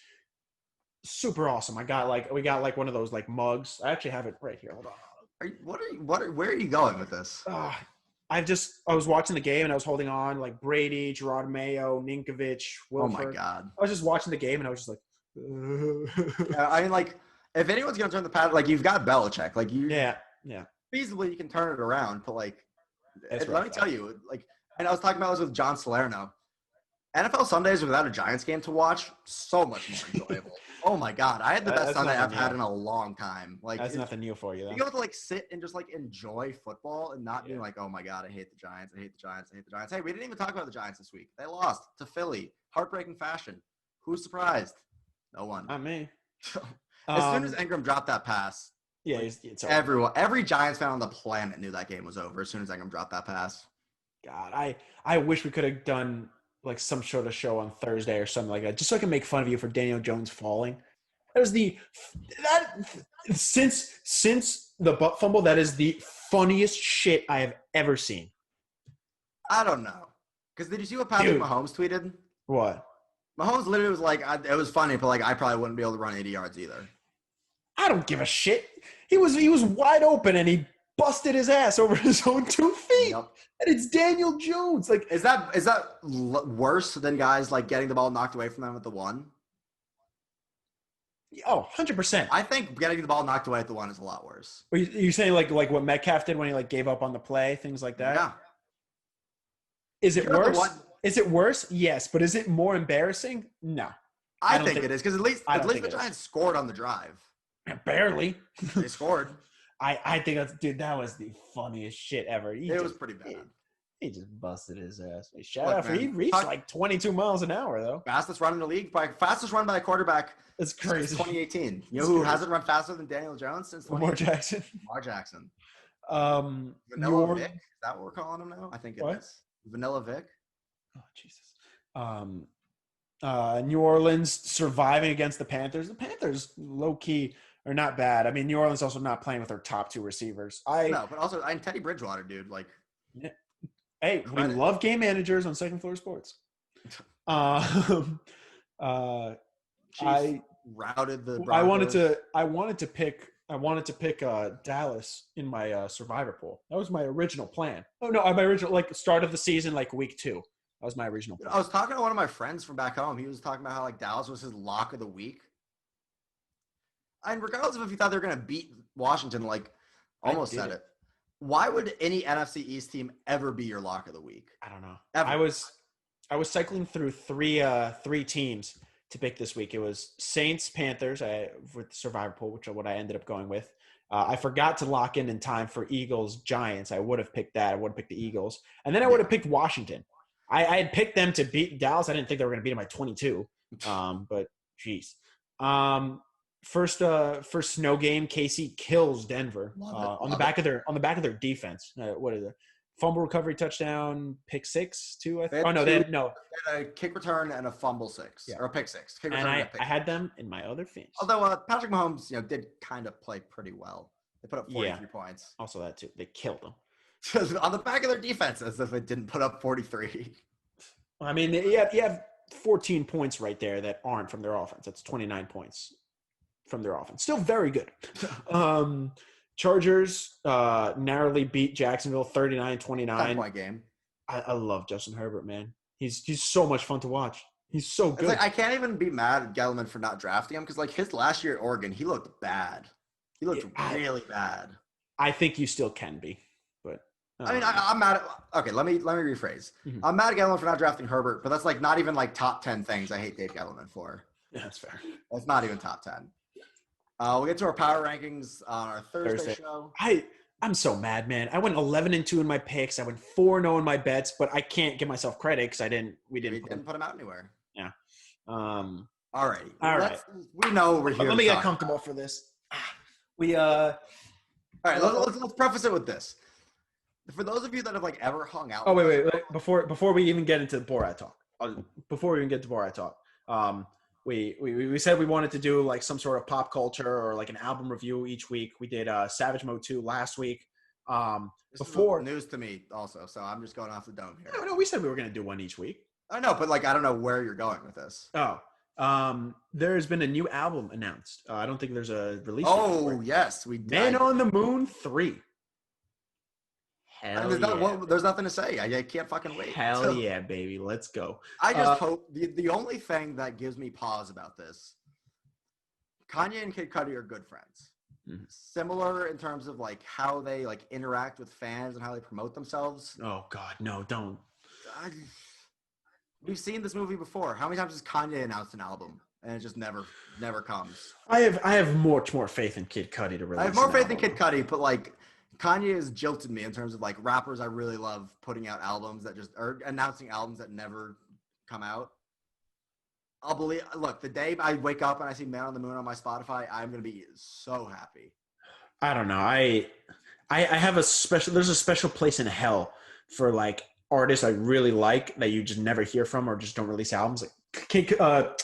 Super awesome. We got like one of those like mugs. I actually have it right here. Hold on. Where are you going with this? I was watching the game and I was holding on like Brady, Gerard Mayo, Ninkovich, Wilford. Oh my God. I was just watching the game and I was just like, I mean, like, if anyone's going to turn the pad, like, you've got Belichick. Like, yeah. Feasibly, you can turn it around. But, like, let me tell you, like, and I was talking about this with John Salerno. NFL Sundays without a Giants game to watch, so much more enjoyable. Oh my God, I had the best Sunday I've had in a long time. Like, that's nothing new for you, though. You go to like sit and just like enjoy football and not be like, oh my God, I hate the Giants. I hate the Giants. I hate the Giants. Hey, we didn't even talk about the Giants this week. They lost to Philly, heartbreaking fashion. Who's surprised? No one. Not me. As soon as Ingram dropped that pass, it's over. Every Giants fan on the planet knew that game was over as soon as Ingram dropped that pass. God, I wish we could have done like some sort of show on Thursday or something like that, just so I can make fun of you for Daniel Jones falling. Since the butt fumble, that is the funniest shit I have ever seen. I don't know, because did you see what Patrick Mahomes tweeted? What? Mahomes literally was like, it was funny, but like I probably wouldn't be able to run 80 yards either. I don't give a shit. He was wide open and he busted his ass over his own 2 feet. Yep. And it's Daniel Jones. Like, is that worse than guys like getting the ball knocked away from them at the 1? Oh, 100%. I think getting the ball knocked away at the 1 is a lot worse. Are you saying like what Metcalf did when he like gave up on the play, things like that? Yeah. Is it worse? Is it worse? Yes, but is it more embarrassing? No. I think it is, because at least the Giants scored on the drive. Barely. They scored. I think that was the funniest shit ever. It was pretty bad. He just busted his ass. He reached like 22 miles an hour, though. Fastest run in the league, fastest run by a quarterback. That's crazy. Since 2018. You know who hasn't run faster than Daniel Jones since 2018? Lamar Jackson. Vanilla Vic? Is that what we're calling him now? I think it is. Vanilla Vic. Oh, Jesus. New Orleans surviving against the Panthers. The Panthers, low-key, are not bad. I mean, New Orleans also not playing with their top 2 receivers. No, but also I'm Teddy Bridgewater, dude. Like, hey, we love game managers on Second Floor Sports. I routed the Broncos. I wanted to pick Dallas in my survivor pool. That was my original plan. Oh no, my original start of the season, like week 2. That was my original plan. I was talking to one of my friends from back home. He was talking about how like Dallas was his lock of the week. And regardless of if you thought they were going to beat Washington, like almost said it. Why would any NFC East team ever be your lock of the week? I don't know. Ever. I was cycling through three teams to pick this week. It was Saints, Panthers with the survivor pool, which is what I ended up going with. I forgot to lock in time for Eagles, Giants. I would have picked that. I would have picked the Eagles. And then I would have picked Washington. I had picked them to beat Dallas. I didn't think they were going to beat them by 22. But geez. first snow game, KC kills Denver on the back of their defense. What is it? Fumble recovery touchdown, pick six too. They had a kick return and a fumble six, or a pick six. Kick return and I had them in my other fantasy. Although Patrick Mahomes, did kind of play pretty well. They put up 43 points. Also that too. They killed them. On the back of their defense, as if it didn't put up 43. I mean, you have 14 points right there that aren't from their offense. That's 29 points from their offense. Still very good. Chargers narrowly beat Jacksonville 39-29. 10-point game. I love Justin Herbert, man. He's so much fun to watch. He's so good. I can't even be mad at Gettleman for not drafting him because his last year at Oregon, he looked bad. He looked really bad. I think you still can be, but I'm mad at. Okay, let me rephrase. Mm-hmm. I'm mad at Gettleman for not drafting Herbert, but that's not even top 10 things I hate Dave Gettleman for. Yeah, that's fair. That's not even top 10. We'll get to our power rankings on our Thursday show. I'm so mad, man. I went 11-2 in my picks. I went 4-0 in my bets, but I can't give myself credit because we didn't put them out anywhere. Yeah. All right. We know we're here. Let me get comfortable for this. All right. Let's preface it with this. For those of you that have ever hung out. Oh wait. Before we even get into Borat talk. We said we wanted to do some sort of pop culture or an album review each week. We did Savage Mode 2 last week. This is news to me also, so I'm just going off the dome here. No, we said we were going to do one each week. I know, but I don't know where you're going with this. There's been a new album announced. I don't think there's a release. Oh, yes, we did. Man on the Moon 3. Hell there's nothing to say. I can't fucking wait. Hell yeah, baby. Let's go. I just hope the only thing that gives me pause about this, Kanye and Kid Cudi are good friends. Mm-hmm. Similar in terms of how they interact with fans and how they promote themselves. Oh God, no, don't. We've seen this movie before. How many times has Kanye announced an album and it just never comes? I have much more faith in Kid Cudi to release. I have more faith in Kid Cudi, but Kanye has jilted me in terms of rappers I really love putting out albums that or announcing albums that never come out. Look, the day I wake up and I see Man on the Moon on my Spotify, I'm going to be so happy. I don't know. I have there's a special place in hell for artists I really like that you just never hear from or just don't release albums. Kanye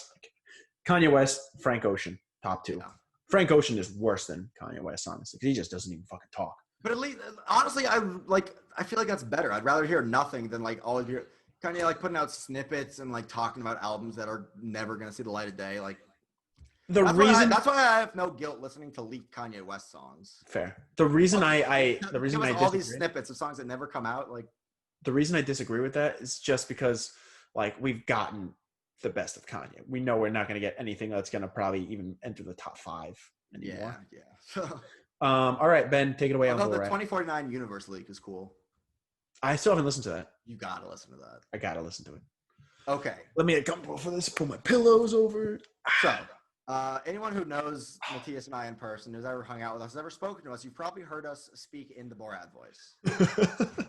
West, Frank Ocean, top 2. Yeah. Frank Ocean is worse than Kanye West, honestly, because he just doesn't even fucking talk. But at least, honestly, I feel like that's better. I'd rather hear nothing than all of your Kanye putting out snippets and talking about albums that are never gonna see the light of day. That's why I have no guilt listening to leaked Kanye West songs. Fair. The reason I all these snippets of songs that never come out. The reason I disagree with that is just because we've gotten the best of Kanye. We know we're not gonna get anything that's gonna probably even enter the top 5 anymore. Yeah. All right, Ben, take it away. Although the 2049 Universe leak is cool. I still haven't listened to that. You gotta listen to that. I gotta listen to it. Okay. Let me get comfortable for this. Pull my pillows over. So, anyone who knows Matias and I in person, who's ever hung out with us, has ever spoken to us, you've probably heard us speak in the Borat voice.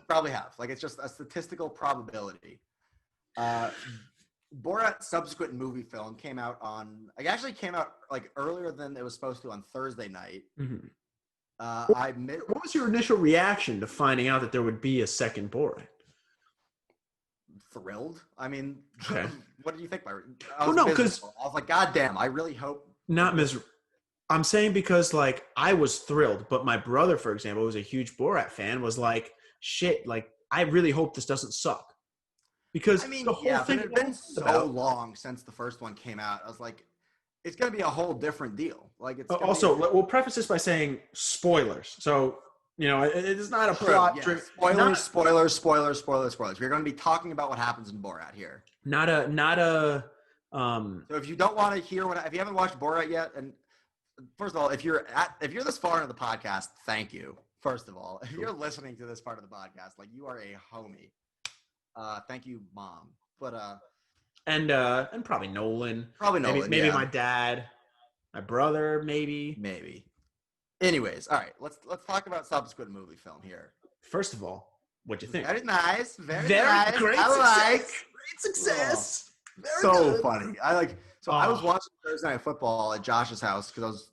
Probably have. It's just a statistical probability. Borat Subsequent Movie Film came out earlier than it was supposed to on Thursday night. Mm-hmm. What was your initial reaction to finding out that there would be a second Borat? Thrilled. I mean, okay. What did you think? Because I was God damn, I really hope. Not miserable. I'm saying because I was thrilled, but my brother, for example, who's a huge Borat fan, was shit. I really hope this doesn't suck. Because the whole thing had been so long since the first one came out. I was it's going to be a whole different deal. We'll preface this by saying spoilers. So, it is not a plot. Yeah. Spoilers. We're going to be talking about what happens in Borat here. So if you don't want to hear if you haven't watched Borat yet, and first of all, if you're this far into the podcast, thank you. First of all, if you're listening to this part of the podcast, you are a homie. Thank you, Mom. But and probably Nolan. Maybe yeah. My dad, my brother, maybe. Anyways, all right. Let's talk about Subsequent Movie Film here. First of all, what'd you think? Very nice. Very nice. Great success. Great success. So funny. I was watching Thursday Night Football at Josh's house because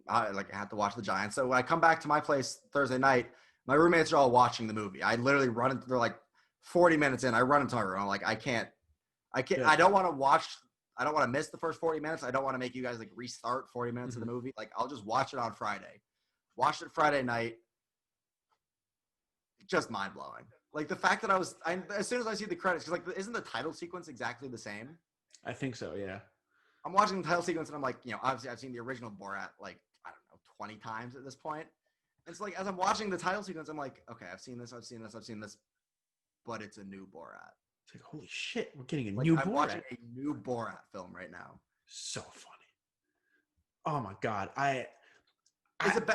I had to watch the Giants. So when I come back to my place Thursday night, my roommates are all watching the movie. I literally run into, they're like 40 minutes in. I run into my room. I'm like, I can't. Yeah. I don't want to watch. I don't want to miss the first 40 minutes. I don't want to make you guys like restart 40 minutes of the movie. Like, I'll just watch it on Friday. Watched it Friday night. Just mind blowing. Like the fact that as soon as I see the credits, because like, isn't the title sequence exactly the same? I think so. Yeah. I'm watching the title sequence and I'm like, obviously I've seen the original Borat like, I don't know, 20 times at this point. And it's like, as I'm watching the title sequence, I'm like, okay, I've seen this, but it's a new Borat. It's like, holy shit, we're getting a new Borat. I'm watching a new Borat film right now. So funny. Oh my God. It's not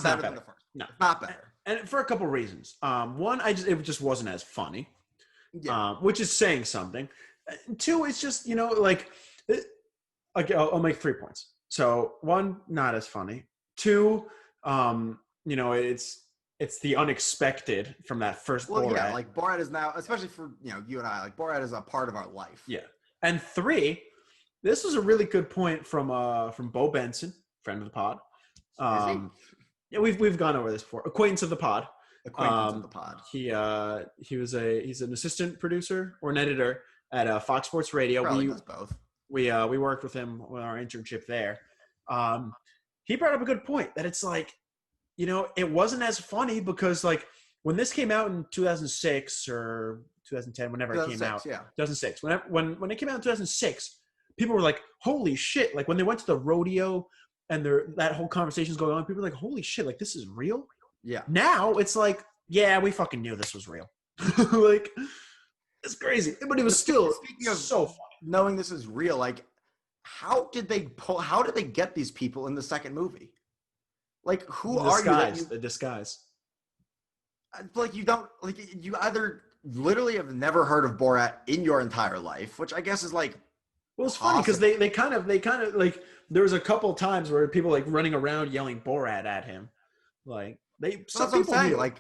better than the first. No, it's not better. And for a couple reasons. One, it just wasn't as funny, which is saying something. Two, it's just, I'll make 3 points. So one, not as funny. Two, it's the unexpected from that first Borat. Yeah, like Borat is now, especially for you and I, like Borat is a part of our life. Yeah. And three, this was a really good point from Bo Benson, friend of the pod. Yeah, we've gone over this before. Acquaintance of the pod. He's an assistant producer or an editor at Fox Sports Radio. Probably does both. We worked with him with our internship there. He brought up a good point that it's like, it wasn't as funny because like when this came out in 2006 or 2010, whenever it came out, 2006. When it came out in 2006, people were like, "Holy shit!" Like when they went to the rodeo and that whole conversation is going on, people were like, "Holy shit! Like this is real." Yeah. Now it's like, yeah, we fucking knew this was real. Like it's crazy, but it was still so funny. Knowing this is real, like how did they get these people in the second movie? Like who are you? The disguise. Like you either literally have never heard of Borat in your entire life, which I guess is like. Well, it's funny because they kind of like there was a couple times where people like running around yelling Borat at him, like some people knew. Like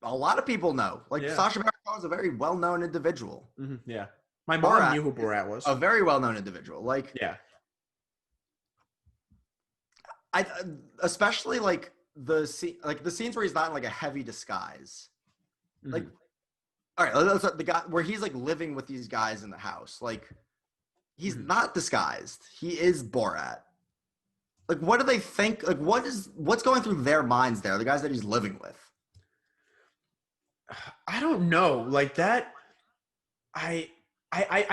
a lot of people know. Like Sacha Baron Cohen is a very well-known individual. Mm-hmm, yeah, my mom knew who Borat was. A very well-known individual. Like especially like the scenes where he's not in like a heavy disguise. Mm-hmm. Like, all right, the guy where he's like living with these guys in the house, like. He's not disguised. He is Borat. Like, what do they think? Like, what's going through their minds there? The guys that he's living with. I don't know. Like that. I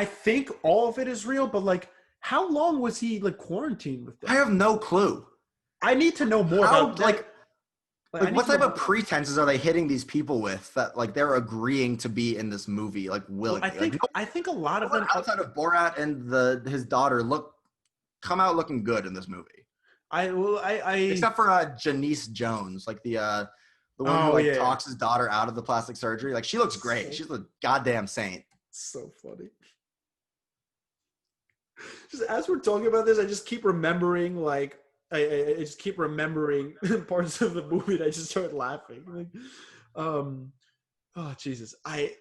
think all of it is real, but like, how long was he like quarantined with them? I have no clue. I need to know more about like what type of pretenses are they hitting these people with that like they're agreeing to be in this movie like willingly? I think a lot of them outside of Borat and his daughter come out looking good in this movie. Except for Janice Jones, like the one who talks his daughter out of the plastic surgery. Like she looks great. She's a goddamn saint. So funny. Just as we're talking about this, I just keep remembering like. I just keep remembering parts of the movie and I just start laughing. Like, oh Jesus. I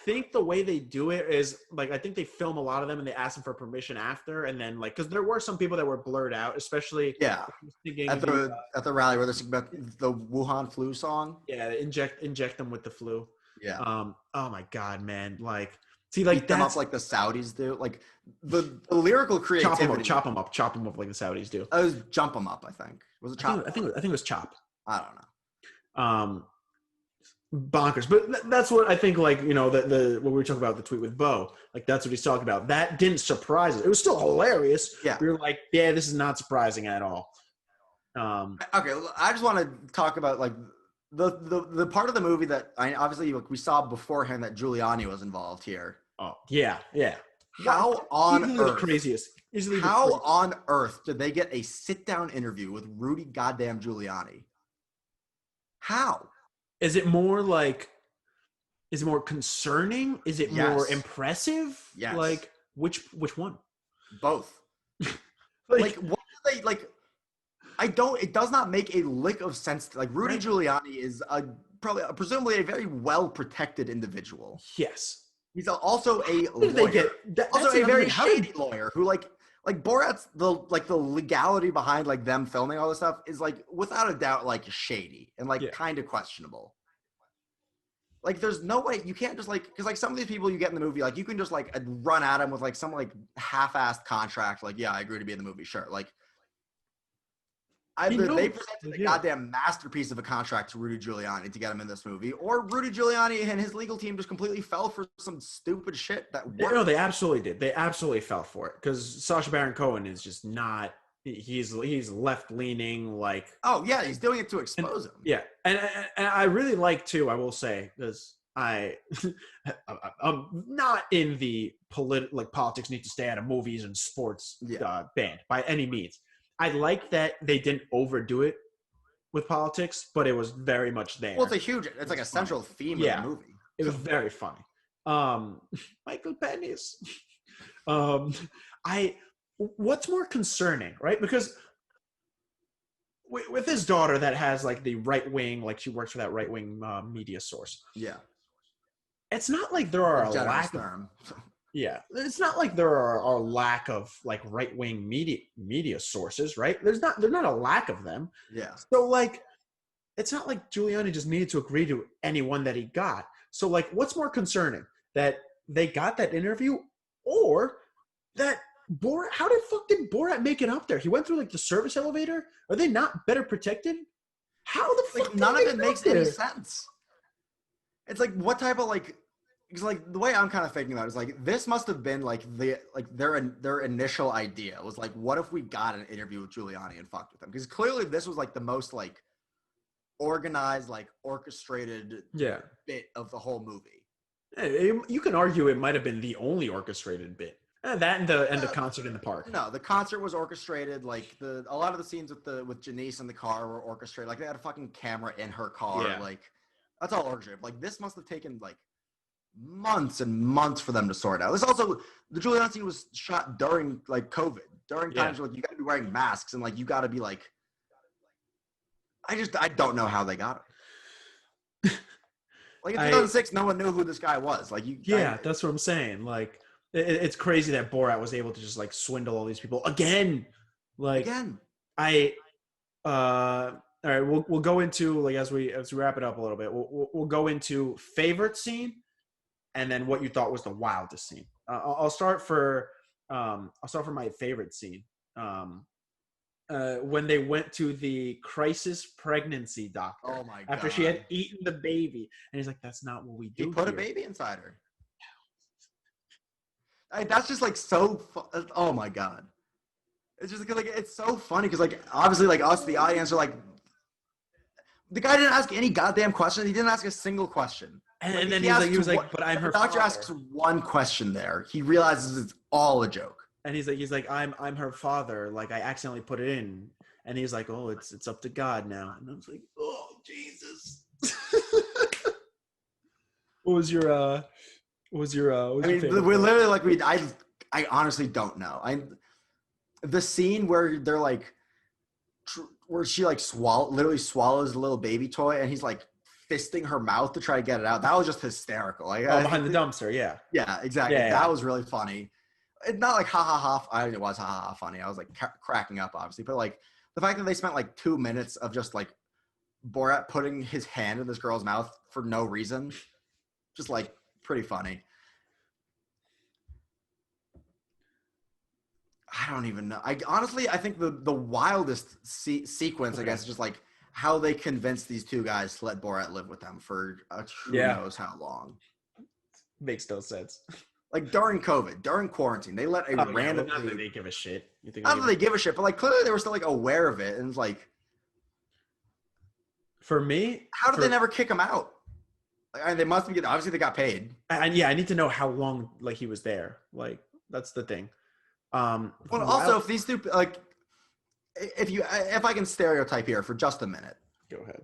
think the way they do it is like I think they film a lot of them and they ask them for permission after, and then like because there were some people that were blurred out, especially at the rally where they're singing about the Wuhan flu song. Yeah, inject them with the flu. Yeah. Oh my God, man! Like. See, like them up like the Saudis do. Like the lyrical creativity. Chop them up like the Saudis do. It was jump them up. I think was it chop? I think it was chop. I don't know. Bonkers, but that's what I think. Like the what we were talking about the tweet with Bo. Like that's what he's talking about. That didn't surprise us. It was still hilarious. Yeah, we were like, yeah, this is not surprising at all. Okay, I just want to talk about like. The part of the movie that obviously we saw beforehand that Giuliani was involved here. Oh yeah. How on earth? The craziest. How on earth did they get a sit-down interview with Rudy goddamn Giuliani? How? Is it more concerning? Is it more impressive? Yes. Like which one? Both. like what do they like? It does not make a lick of sense. Like Rudy Giuliani is presumably a very well protected individual. Yes. He's also a Did they lawyer. get that, Also that's a another very thing. How did shady lawyer who like Borat's the legality behind like them filming all this stuff is like without a doubt like shady and like kind of questionable. Like there's no way you can't just like because like some of these people you get in the movie like you can just like run at them with like some like half-assed contract like yeah I agree to be in the movie sure like either they presented a goddamn masterpiece of a contract to Rudy Giuliani to get him in this movie, or Rudy Giuliani and his legal team just completely fell for some stupid shit that worked. No, they absolutely did. They absolutely fell for it because Sacha Baron Cohen is just not. He's left leaning like. Oh yeah, he's doing it to expose him. Yeah, and I really like too. I will say because I'm not in the politics need to stay out of movies and sports band by any means. I like that they didn't overdo it with politics, but it was very much there. Well, it's like a central theme of the movie. It was very funny. Michael Penny's. What's more concerning, right? Because with his daughter that has like the right wing, like she works for that right wing media source. Yeah. It's not like there are it's not like there are a lack of like right wing media sources, right? There's not a lack of them. Yeah. So like, it's not like Giuliani just needed to agree to anyone that he got. So like, what's more concerning, that they got that interview, or that Borat? How the fuck did Borat make it up there? He went through like the service elevator. Are they not better protected? How the fuck? Like, none of it makes any sense. It's like what type of like. Because like the way I'm kind of thinking about it is like this must have been like their initial idea was like what if we got an interview with Giuliani and fucked with him, because clearly this was like the most like organized like orchestrated bit of the whole movie. You can argue it might have been the only orchestrated bit. That and the concert in the park. No, the concert was orchestrated. Like a lot of the scenes with Janice in the car were orchestrated. Like they had a fucking camera in her car. Yeah. Like that's all orchestrated. Like this must have taken like months and months for them to sort out. This also, the Giuliani scene was shot during like COVID, during times where like, you got to be wearing masks and like you got to be like, I don't know how they got it. Like in 2006, no one knew who this guy was. Like that's what I'm saying. Like it's crazy that Borat was able to just like swindle all these people again. Like all right, we'll go into like as we wrap it up a little bit. We'll go into favorite scene. And then what you thought was the wildest scene. I'll start for my favorite scene. When they went to the crisis pregnancy doctor. Oh my God. After she had eaten the baby, and he's like, "That's not what we do." He put a baby inside her. That's just like so. Oh my God. It's just like it's so funny because like obviously like us the audience are like, the guy didn't ask any goddamn question. He didn't ask a single question. And then he was like, but I'm her father. The doctor asks one question there. He realizes it's all a joke. And he's like, I'm her father. Like I accidentally put it in. And he's like, oh, it's up to God now. And I was like, oh Jesus. What was your I mean, we're literally like I honestly don't know. The scene where they're like, where she like literally swallows a little baby toy, and he's like fisting her mouth to try to get it out. That was just hysterical. Like behind the dumpster, yeah, exactly. Yeah. That was really funny. It's not like ha ha ha. I mean, it was ha ha ha funny. I was like cracking up, obviously, but like the fact that they spent like 2 minutes of just like Borat putting his hand in this girl's mouth for no reason, just like pretty funny. I don't even know. I think the wildest sequence, I guess, is just like how they convinced these two guys to let Borat live with them for who knows how long. Makes no sense. Like during COVID, during quarantine, they let a random. Not that they give a shit. Not that they give a shit, but like clearly they were still like aware of it, and it's like. For me, how did they never kick him out? Like, they must be. Obviously, they got paid. And I need to know how long like he was there. Like that's the thing. Well, also, if these two like, if I can stereotype here for just a minute, go ahead.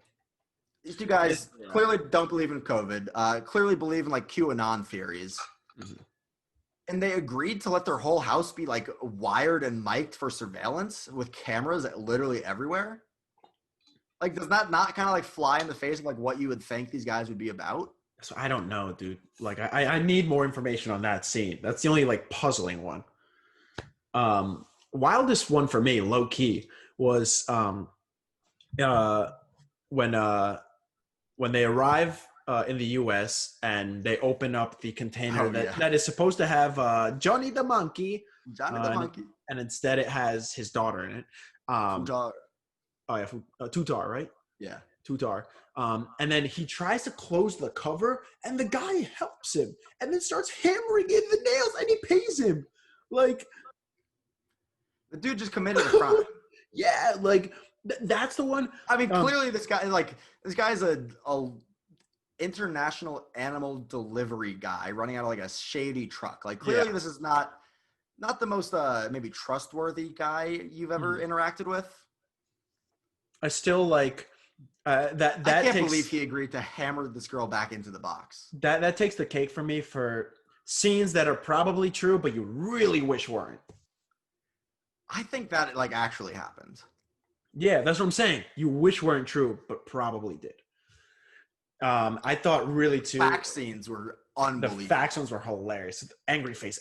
These two guys clearly don't believe in COVID. Clearly believe in like QAnon theories, and they agreed to let their whole house be like wired and mic'd for surveillance with cameras literally everywhere. Like, does that not kind of like fly in the face of like what you would think these guys would be about? So I don't know, dude. Like I need more information on that scene. That's the only like puzzling one. Wildest one for me, low key, was uh when uh when they arrive in the U.S. and they open up the container that is supposed to have Johnny the monkey, and instead it has his daughter in it. Tutar. Oh yeah, Tutar, right? Yeah, Tutar. And then he tries to close the cover, and the guy helps him, and then starts hammering in the nails, and he pays him. Like, the dude just committed a crime. Yeah, like that's the one. I mean, clearly this guy's a international animal delivery guy running out of like a shady truck. Like, clearly this is not the most maybe trustworthy guy you've ever interacted with. I still like that. I can't believe he agreed to hammer this girl back into the box. That takes the cake for me for scenes that are probably true, but you really wish weren't. I think that like actually happened. Yeah, that's what I'm saying. You wish weren't true, but probably did. I thought really too. Fact scenes were unbelievable. The fact scenes were hilarious. Angry face.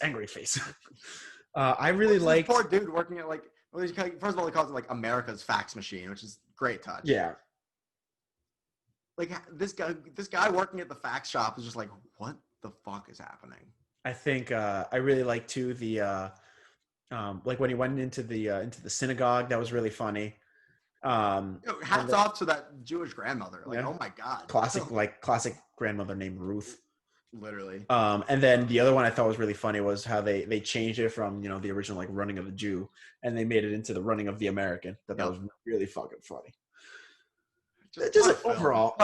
I really like poor dude working at like. First of all, he calls it like America's fax machine, which is great touch. Yeah. Like this guy working at the fax shop is just like, what the fuck is happening? I think I really like too the like when he went into the synagogue, that was really funny. Hats off to that Jewish grandmother. Like, oh my god, classic grandmother named Ruth. Literally. And then the other one I thought was really funny was how they changed it from the original like running of the Jew, and they made it into the running of the American. That was really fucking funny. Just overall,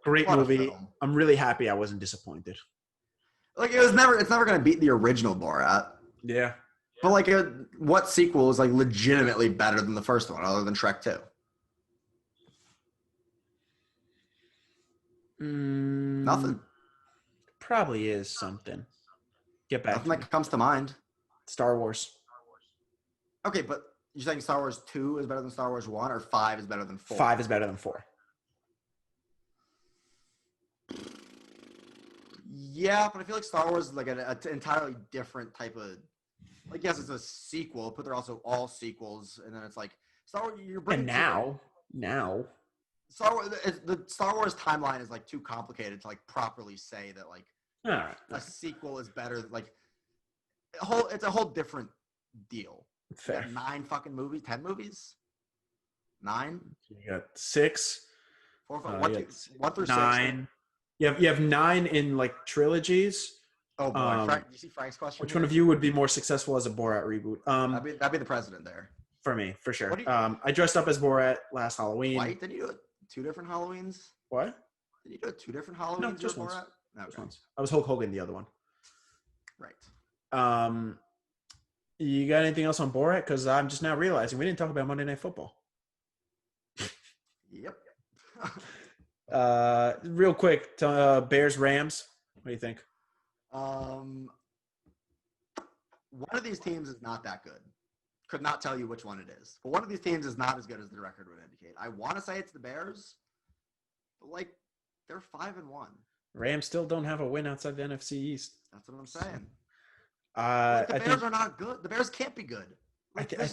great movie. I'm really happy I wasn't disappointed. Like it's never gonna beat the original Borat. Yeah. But like, what sequel is like legitimately better than the first one, other than Shrek 2? Nothing. Probably is something. Get back. Nothing that comes to mind. Star Wars. Okay, but you're saying Star Wars 2 is better than Star Wars 1, or 5 is better than 4? 5 is better than 4. Yeah, but I feel like Star Wars is like an entirely different type of. Like, yes, it's a sequel, but they're also all sequels, and then it's like Star Wars. You're bringing now. Star Wars. The Star Wars timeline is like too complicated to like properly say that like a sequel is better. Like it's a whole different deal. Fair. 9 fucking movies, 10 movies, 9. You got 6. 4, 5, 1 through 9. 6. You have 9 in like trilogies. Oh boy, Frank, you see Frank's question? Which one of you would be more successful as a Borat reboot? That'd be the president there. For me, for sure. I dressed up as Borat last Halloween. White? Did you do 2 different Halloweens? What? Did you do 2 different Halloweens? No, just once. No, just once. I was Hulk Hogan the other one. Right. You got anything else on Borat? Because I'm just now realizing we didn't talk about Monday Night Football. Yep. Real quick, Bears Rams. What do you think? One of these teams is not that good. Could not tell you which one it is. But one of these teams is not as good as the record would indicate. I want to say it's the Bears, but like they're 5-1. Rams still don't have a win outside the NFC East. That's what I'm saying. The Bears are not good. The Bears can't be good. Like, I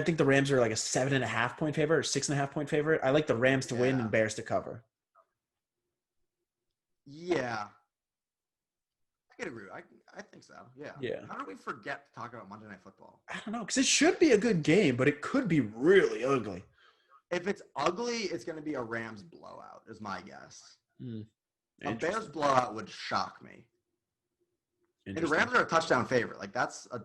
think the Rams are like a 7.5 point favorite or 6.5 point favorite. I like the Rams to win and Bears to cover. Yeah. I could agree. I think so. Yeah. Yeah. How do we forget to talk about Monday Night Football? I don't know, because it should be a good game, but it could be really ugly. If it's ugly, it's going to be a Rams blowout, is my guess. A Bears blowout would shock me. And the Rams are a touchdown favorite. Like, that's a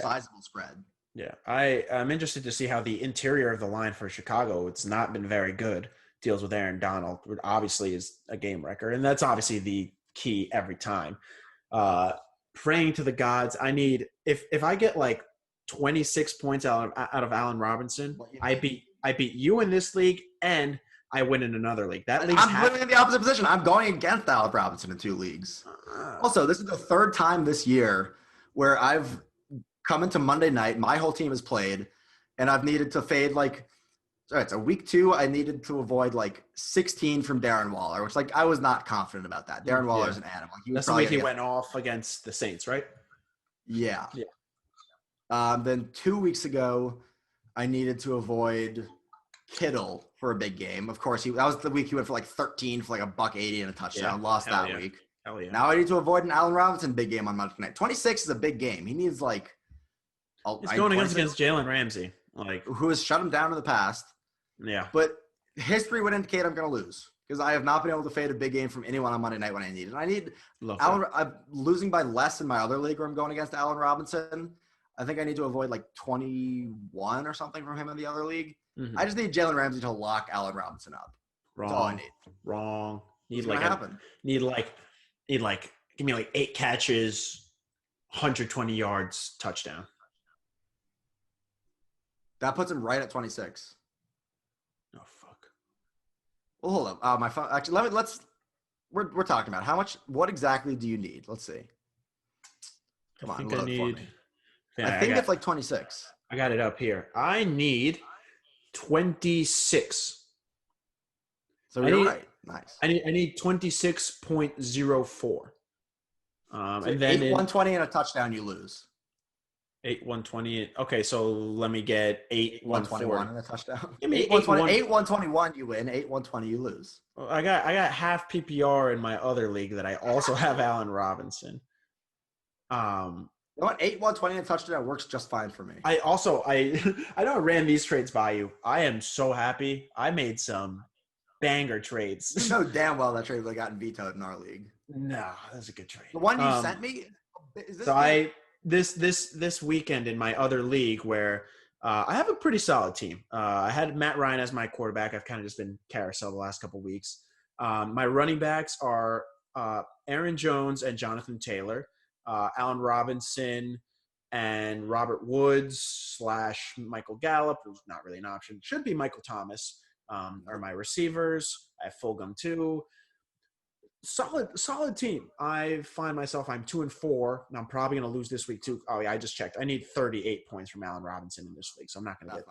sizable spread. Yeah. I'm interested to see how the interior of the line for Chicago, it's not been very good, deals with Aaron Donald, which obviously is a game wrecker. And that's obviously the key every time. Praying to the gods. I need if I get like 26 points out of Allen Robinson, I beat you in this league and I win in another league. That league's I'm literally in the opposite position. I'm going against Allen Robinson in 2 leagues. Also, this is the 3rd time this year where I've come into Monday night, my whole team has played, and I've needed to fade like All right, so week 2, I needed to avoid like 16 from Darren Waller, which like I was not confident about that. Darren Waller's an animal. That's the week he went off against the Saints, right? Yeah. Yeah. Then 2 weeks ago, I needed to avoid Kittle for a big game. Of course, that was the week he went for like 13 for like a $180 and a touchdown. Lost that week. Hell yeah. Now I need to avoid an Allen Robinson big game on Monday night. 26 is a big game. He needs like. He's going against Jalen Ramsey, who has shut him down in the past. Yeah. But history would indicate I'm going to lose because I have not been able to fade a big game from anyone on Monday night when I need it. And I need I'm losing by less in my other league where I'm going against Allen Robinson. I think I need to avoid like 21 or something from him in the other league. Mm-hmm. I just need Jalen Ramsey to lock Allen Robinson up. Wrong. That's all I need. Wrong. Give me like 8 catches, 120 yards, touchdown. That puts him right at 26. Oh fuck. Well, hold up. My phone. Actually, we're talking about how much. What exactly do you need? Let's see. Come on, load for me. I think it's like 26. I got it up here. I need 26. So you're right. Nice. I need 26.04. And then 120 and a touchdown, you lose. 120. Okay, so let me get 121 and a touchdown. Give me 121, you win. 120, you lose. Well, I got half PPR in my other league that I also have Allen Robinson. You know what? 120 and a touchdown works just fine for me. I know I ran these trades by you. I am so happy. I made some banger trades. You know damn well that trade would have gotten vetoed in our league. No, that's a good trade. The one you sent me. This weekend in my other league where I have a pretty solid team. I had Matt Ryan as my quarterback. I've kind of just been carousel the last couple of weeks. My running backs are Aaron Jones and Jonathan Taylor, Allen Robinson and Robert Woods / Michael Gallup, who's not really an option. Should be Michael Thomas are my receivers. I have Fulgham too. Solid team. I find myself I'm 2-4, and I'm probably going to lose this week too. Oh yeah, I just checked. I need 38 points from Allen Robinson in this league, so I'm not going to get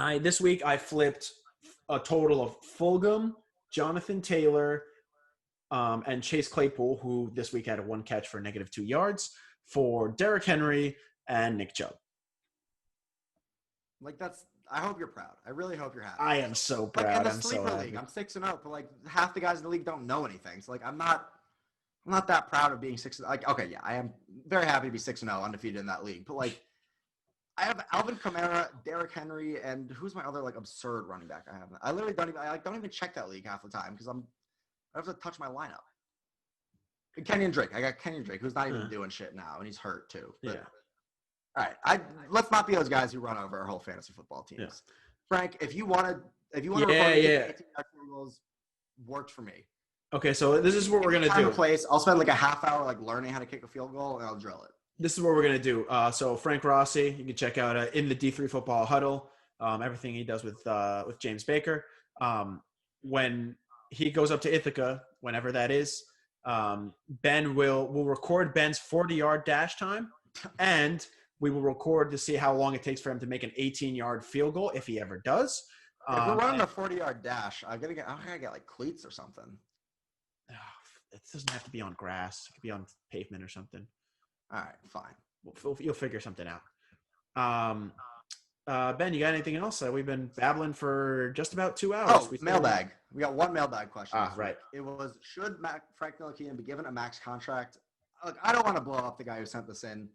that. This week I flipped a total of Fulgham, Jonathan Taylor, and Chase Claypool, who this week had one catch for -2 yards, for Derrick Henry and Nick Chubb. I hope you're proud. I really hope you're happy. I am so proud. I'm so happy. League, I'm 6-0, but half the guys in the league don't know anything. So I'm not that proud of being 6. Okay, yeah, I am very happy to be 6-0, undefeated in that league. But I have Alvin Kamara, Derrick Henry, and who's my other absurd running back I have? I literally don't even check that league half the time because I have to touch my lineup. And Kenyon Drake. I got Kenyon Drake, who's not even doing shit now, and he's hurt too. But, yeah. All right, let's not be those guys who run over our whole fantasy football teams. Yeah. Frank, if you want to record 18 goals, worked for me. Okay, so this is what we're gonna do. I'll spend a half hour learning how to kick a field goal, and I'll drill it. This is what we're gonna do. So Frank Rossi, you can check out in the D3 Football Huddle. Everything he does with James Baker. When he goes up to Ithaca, whenever that is, Ben will record Ben's 40-yard dash time, and we will record to see how long it takes for him to make an 18-yard field goal if he ever does. If we're running a 40-yard dash, I gotta get cleats or something. It doesn't have to be on grass. It could be on pavement or something. All right, fine. You'll figure something out. Ben, you got anything else? We've been babbling for just about 2 hours. Mailbag. We got one mailbag question. Right. It was, should Frank Ntilikina be given a max contract? Look, I don't want to blow up the guy who sent this in.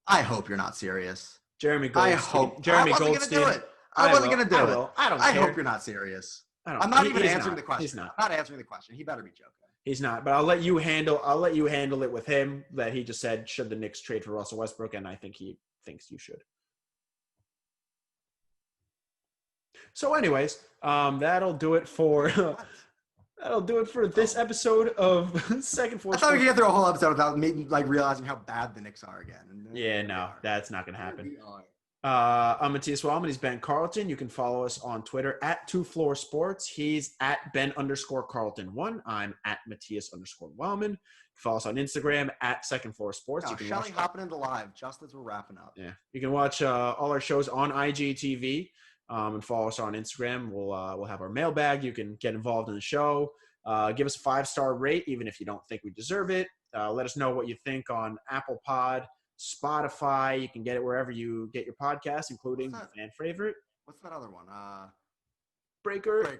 I hope you're not serious. Jeremy Goldstein. I wasn't going to do it. I wasn't going to do it. I don't care. I hope you're not serious. I'm not even answering the question. He's not. I'm not answering the question. He better be joking. He's not, but I'll let you handle it with him that he just said, should the Knicks trade for Russell Westbrook? And I think he thinks you should. So anyways, that'll do it for this episode of Second Floor. I thought we could get through a whole episode without me realizing how bad the Knicks are again. Yeah, no, that's not going to happen. I'm Matias Wellman. He's Ben Carlton. You can follow us on Twitter at 2Floor Sports. He's at Ben_Carlton1. I'm at Matias_Wellman. Follow us on Instagram at Second Floor Sports. You can Shelly hopping into live just as we're wrapping up. Yeah, you can watch all our shows on IGTV. and follow us on Instagram. We'll have our mailbag. You can get involved in the show. Give us a 5-star rate, even if you don't think we deserve it. Let us know what you think on Apple Pod, Spotify. You can get it wherever you get your podcasts, including the fan favorite. What's that other one? Breaker.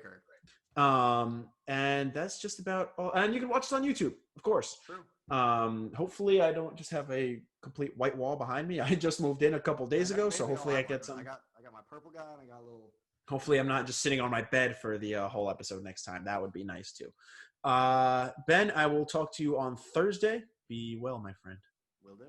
And that's just about all. And you can watch us on YouTube, of course. True. Hopefully I don't just have a complete white wall behind me. I just moved in a couple days ago, so hopefully I get some. I got my purple guy, and I got a little. Hopefully I'm not just sitting on my bed for the whole episode next time. That would be nice too. Ben, I will talk to you on Thursday. Be well, my friend. Will do.